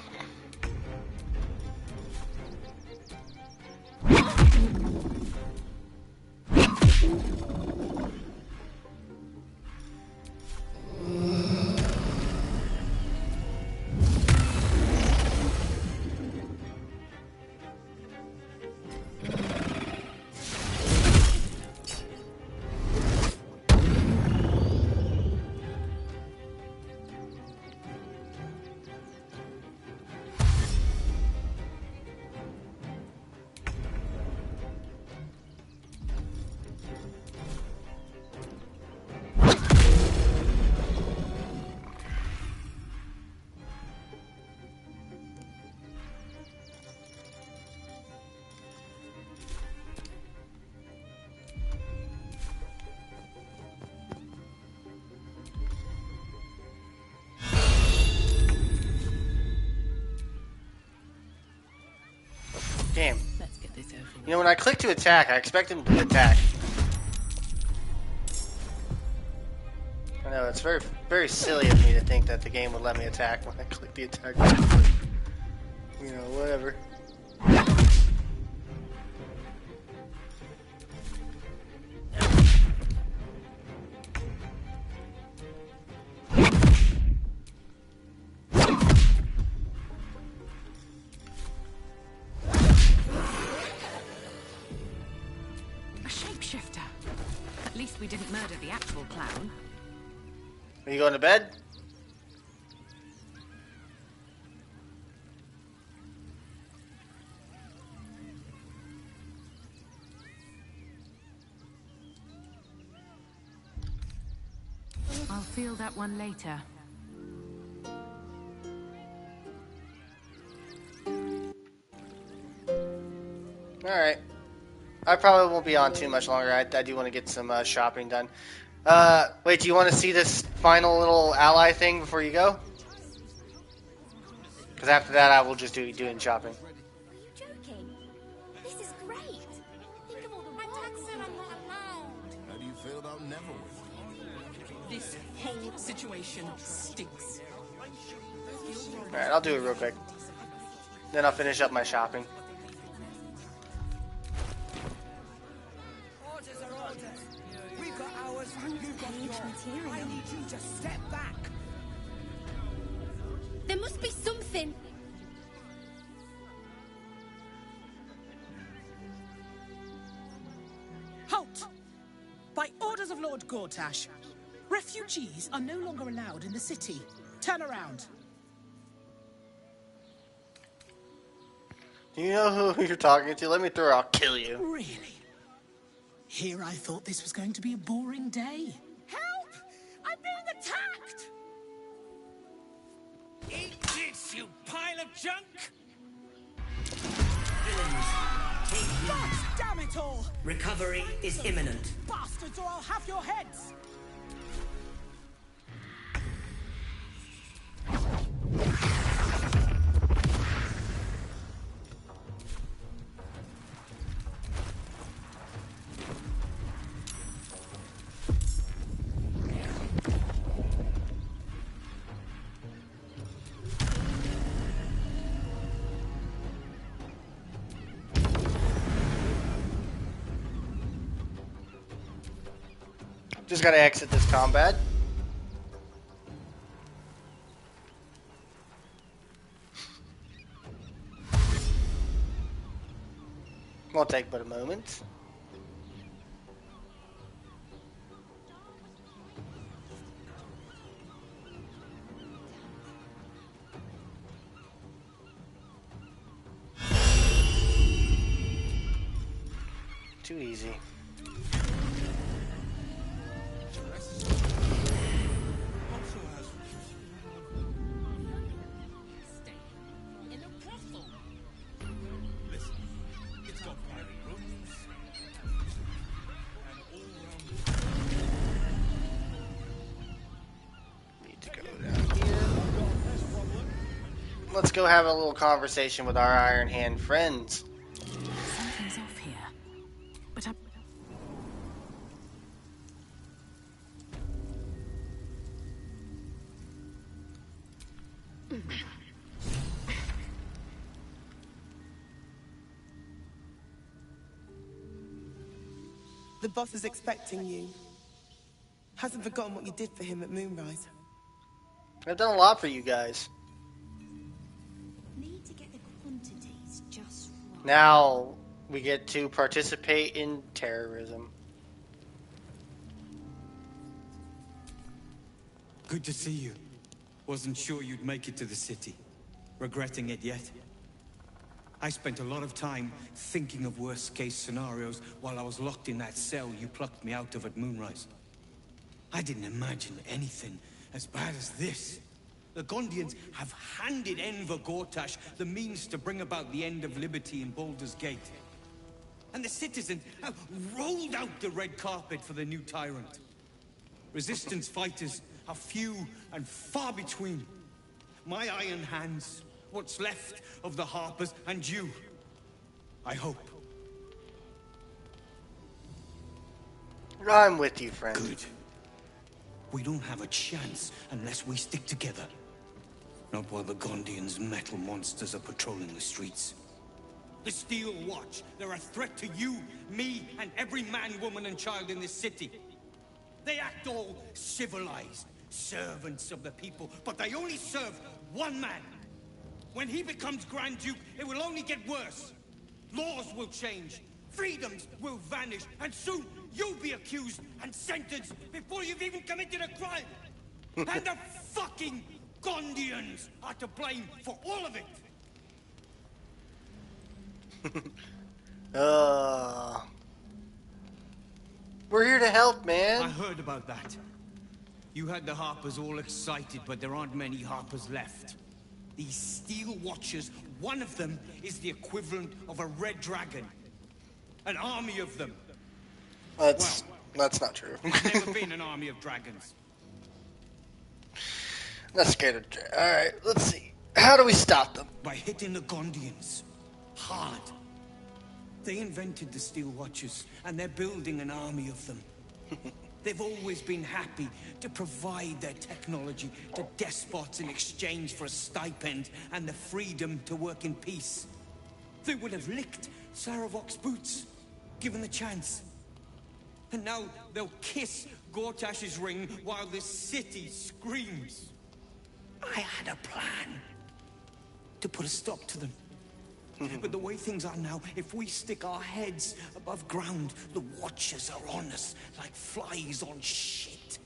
Game. Let's get this over with. You know, when I click to attack, I expect him to attack. I know, it's very, very silly of me to think that the game would let me attack when I click the attack button. You know, whatever. A shapeshifter. At least we didn't murder the actual clown. Are you going to bed? I'll feel that one later. Alright. I probably won't be on too much longer. I do want to get some shopping done. Wait, do you want to see this final little ally thing before you go? Because after that, I will just do doing shopping. Are you joking? This is great. Think of all the attacks that I'm not allowed. How do you feel about Neverwith? This whole situation stinks. Alright, I'll do it real quick. Then I'll finish up my shopping. Orders are orders. We've got ours, you've got yours. I need you to step back. There must be something. Halt! By orders of Lord Gortash, refugees are no longer allowed in the city. Turn around. Do you know who you're talking to? Let me through or I'll kill you. Really? Here I thought this was going to be a boring day. Help! I'm being attacked! Eat this, you pile of junk! God damn it all! Recovery is imminent. Bastards, or I'll have your heads! Just gotta exit this combat. Won't take but a moment. Too easy. Let's go have a little conversation with our Iron Hand friends. Something's off here. But The boss is expecting you. Hasn't forgotten what you did for him at Moonrise. I've done a lot for you guys. Need to get the quantities just right. Now we get to participate in terrorism. Good to see you. Wasn't sure you'd make it to the city. Regretting it yet? I spent a lot of time thinking of worst-case scenarios while I was locked in that cell you plucked me out of at Moonrise. I didn't imagine anything as bad as this. The Gondians have handed Enver Gortash the means to bring about the end of liberty in Baldur's Gate. And the citizens have rolled out the red carpet for the new tyrant. Resistance fighters are few and far between. My iron hands, what's left of the Harpers, and you. I hope. I'm with you, friend. Good. We don't have a chance unless we stick together. Not while the Gondians' metal monsters are patrolling the streets. The Steel Watch, they're a threat to you, me, and every man, woman, and child in this city. They act all civilized, servants of the people, but they only serve one man. When he becomes Grand Duke, it will only get worse. Laws will change, freedoms will vanish, and soon you'll be accused and sentenced before you've even committed a crime. And the fucking Gondians are to blame for all of it. We're here to help, man. I heard about that. You had the Harpers all excited, but there aren't many Harpers left. These Steel Watchers, one of them is the equivalent of a red dragon. An army of them. That's not true. There's never been an army of dragons. Not scared of dragons. Alright, let's see. How do we stop them? By hitting the Gondians. Hard. They invented the Steel Watchers, and they're building an army of them. They've always been happy to provide their technology to despots in exchange for a stipend and the freedom to work in peace. They would have licked Saravok's boots, given the chance. And now they'll kiss Gortash's ring while this city screams. I had a plan to put a stop to them. But the way things are now, if we stick our heads above ground, the Watchers are on us like flies on shit.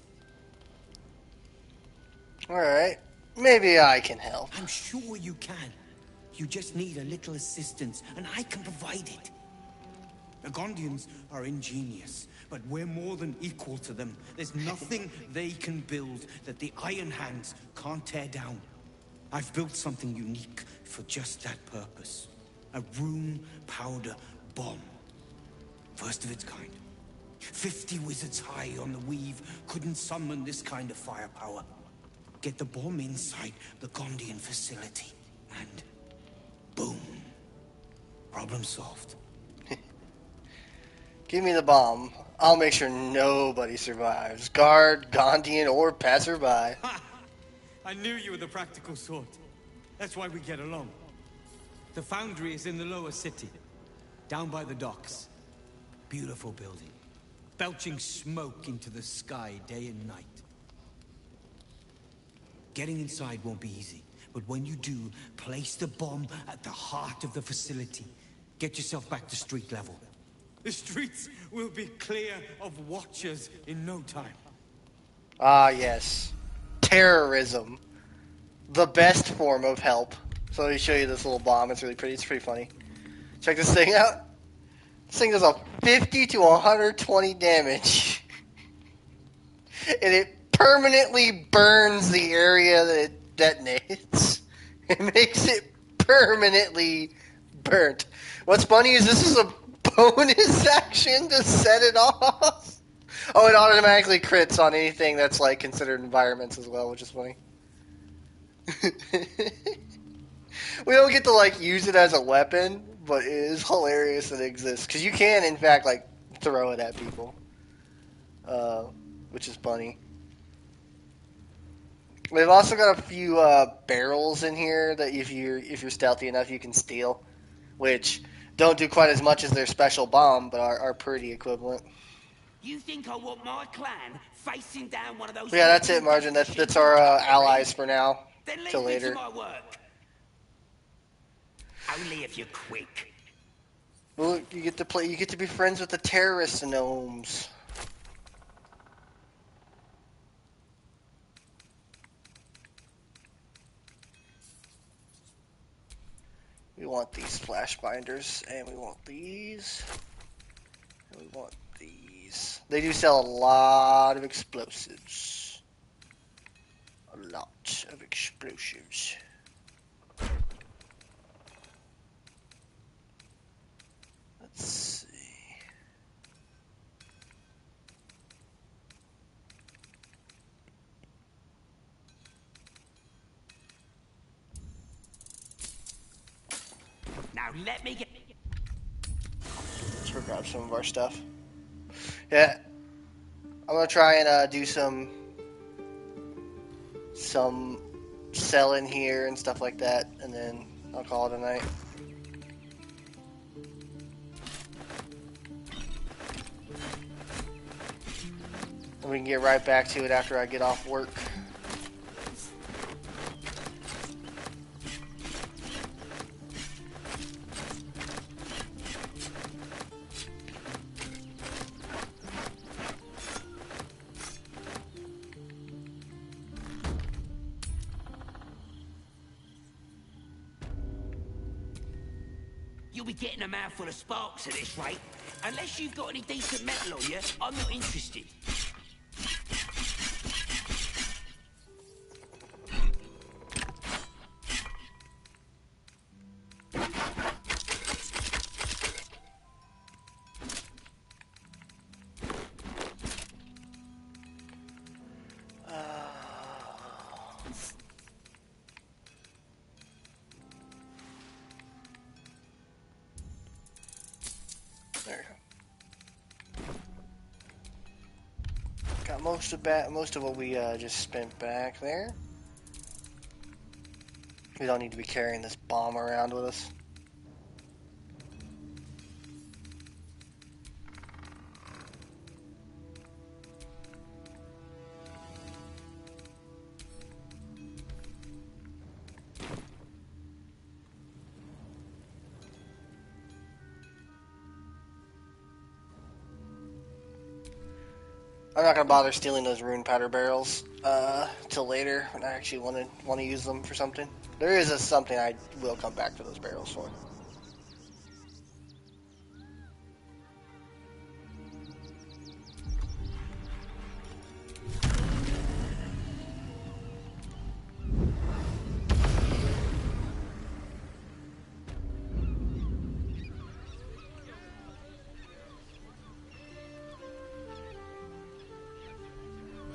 Alright. Maybe I can help. I'm sure you can. You just need a little assistance, and I can provide it. The Gondians are ingenious, but we're more than equal to them. There's nothing they can build that the Iron Hands can't tear down. I've built something unique for just that purpose. A room powder bomb. First of its kind. 50 wizards high on the weave couldn't summon this kind of firepower. Get the bomb inside the Gondian facility, and boom. Problem solved. Give me the bomb. I'll make sure nobody survives. Guard, Gondian, or passerby. I knew you were the practical sort. That's why we get along. The foundry is in the lower city, down by the docks. Beautiful building, belching smoke into the sky day and night. Getting inside won't be easy, but when you do, place the bomb at the heart of the facility. Get yourself back to street level. The streets will be clear of Watchers in no time. Ah, yes. Terrorism. The best form of help. So let me show you this little bomb. It's really pretty. It's pretty funny. Check this thing out. This thing does a 50 to 120 damage. And it permanently burns the area that it detonates. It makes it permanently burnt. What's funny is this is a bonus action to set it off. Oh, it automatically crits on anything that's like considered environments as well, which is funny. We don't get to like use it as a weapon, but it is hilarious that it exists because you can, in fact, like throw it at people, which is funny. We've also got a few barrels in here that if you're stealthy enough, you can steal, which don't do quite as much as their special bomb, but are pretty equivalent. You think I want my clan facing down one of those? Yeah, that's it, Margin. That's our allies for now. Then leave Till me later. to my work. Only if you're quick. Well, you get to play. You get to be friends with the terrorist gnomes. We want these flash binders, and we want these, and we want these. They do sell a lot of explosives. A lot of explosives. Let's see. Now let me get. Let's go grab some of our stuff. Yeah, I'm gonna try and do some some cell in here and stuff like that, and then I'll call it a night. And we can get right back to it after I get off work. You'll be getting a mouthful of sparks at this rate. Unless you've got any decent metal on you, I'm not interested. Got most of what we just spent back there. We don't need to be carrying this bomb around with us. I'm not gonna bother stealing those rune powder barrels till later when I actually want to use them for something. There is something I will come back to those barrels for.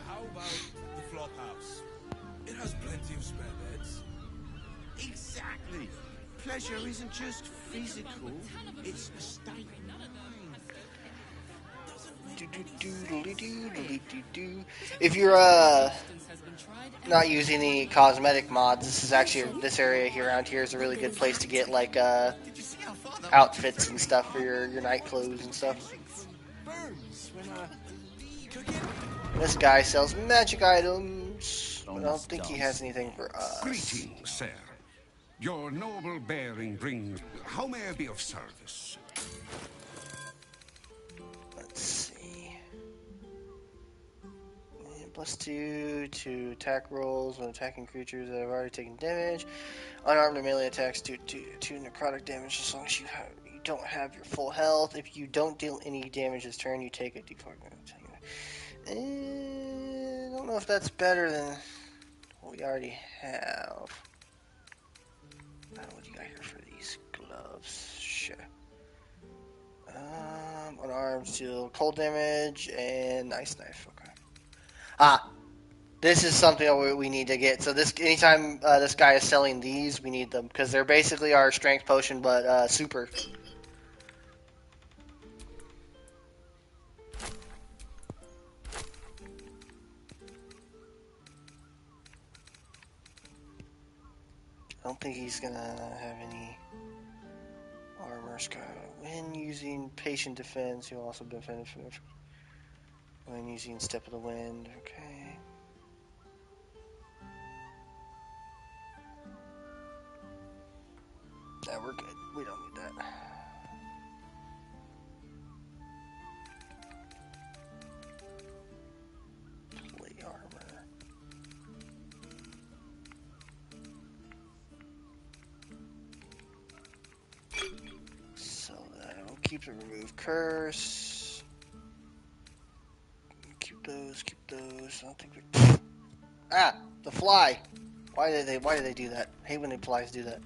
How about the flop house? It has plenty of spare beds. Exactly. Pleasure isn't just physical, it's a state of mind. If you're not using any cosmetic mods, this area here around here is a really good place to get like outfits and stuff for your night clothes and stuff. This guy sells magic items, but I don't think he has anything for us. Greetings, sir. Your noble bearing brings... How may I be of service? Let's see. +2 to attack rolls when attacking creatures that have already taken damage. Unarmed and melee attacks do 2 necrotic damage as long as you don't have your full health. If you don't deal any damage this turn, you take a d4. I don't know if that's better than what we already have. What do you got here for these gloves? Sure. Unarmed, deal cold damage and ice knife. Okay. This is something we need to get. So anytime this guy is selling these, we need them because they're basically our strength potion, but super. I don't think he's gonna have any armor. When using patient defense, he'll also benefit when using step of the wind. Okay. Yeah, we're good. We don't need that. Plate armor. Keep the remove curse. Keep those. I don't think we. The fly. Why do they do that? I hate when the flies do that.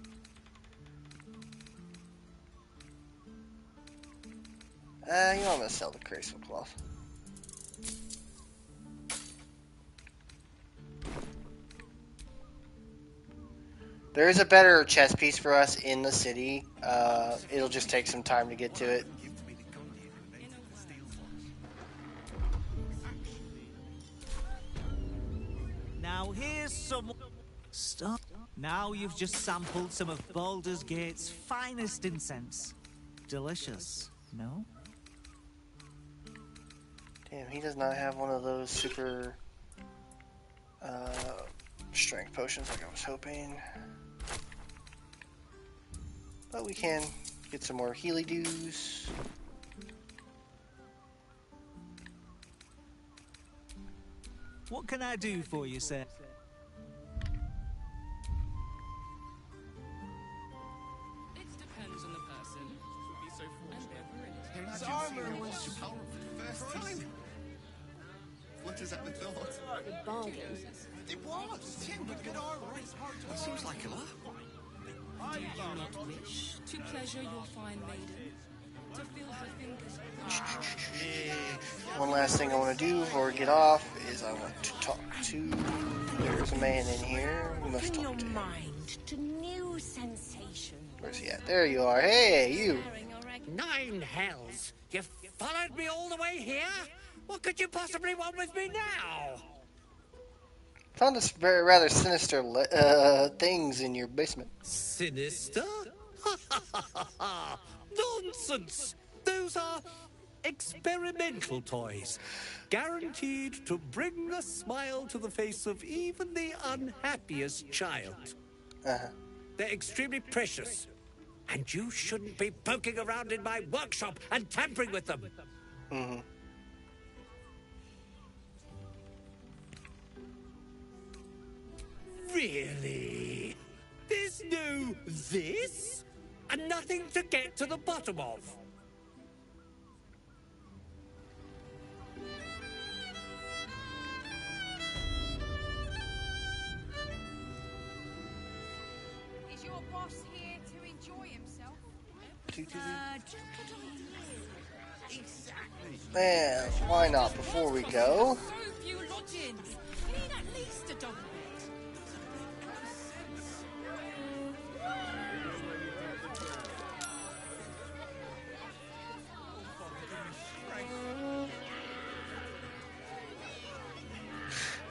You know I'm gonna sell the graceful cloth. There is a better chess piece for us in the city. It'll just take some time to get to it. Now Now here's some... Stop. Now you've just sampled some of Baldur's Gate's finest incense. Delicious, no? Damn, he does not have one of those super strength potions like I was hoping. But we can get some more Healy Dews. What can I do for you, sir? It depends on the person. Would be so fortunate. His armor was powerful for the first time. Flutters at the thought. The bargain. It was. Tim, but good armor. That seems like a lot. Do you not wish to pleasure your fine maiden? To feel her fingers One last thing I want to do before we get off is I want to talk to... There's a man in here we must talk to. Mind to new sensations. Where's he at? There you are. Hey, you. 9 hells! You followed me all the way here? What could you possibly want with me now? Found this very rather sinister things in your basement. Sinister? Nonsense! Those are experimental toys. Guaranteed to bring a smile to the face of even the unhappiest child. They're extremely precious. And you shouldn't be poking around in my workshop and tampering with them. Really? There's no this? And nothing to get to the bottom of? Is your boss here to enjoy himself? Man, why not before we go? so few lodgings. You need at least a double bed.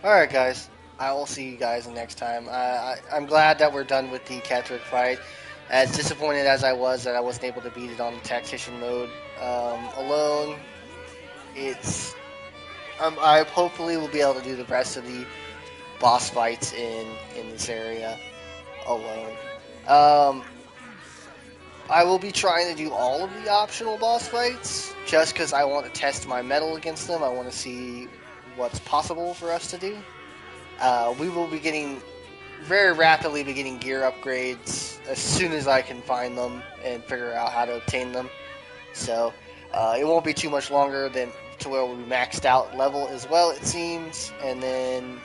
Alright guys, I will see you guys next time. I'm glad that we're done with the Ketheric fight. As disappointed as I was that I wasn't able to beat it on the tactician mode alone, I hopefully will be able to do the rest of the boss fights in this area alone. I will be trying to do all of the optional boss fights just because I want to test my mettle against them. I want to see what's possible for us to do. We will be very rapidly be getting gear upgrades as soon as I can find them and figure out how to obtain them. So it won't be too much longer than to where we'll be maxed out level as well, it seems. And then,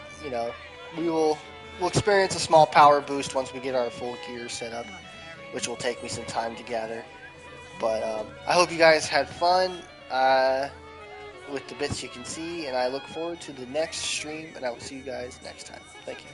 we'll experience a small power boost once we get our full gear set up, which will take me some time to gather. But I hope you guys had fun with the bits you can see, and I look forward to the next stream, and I will see you guys next time. Thank you.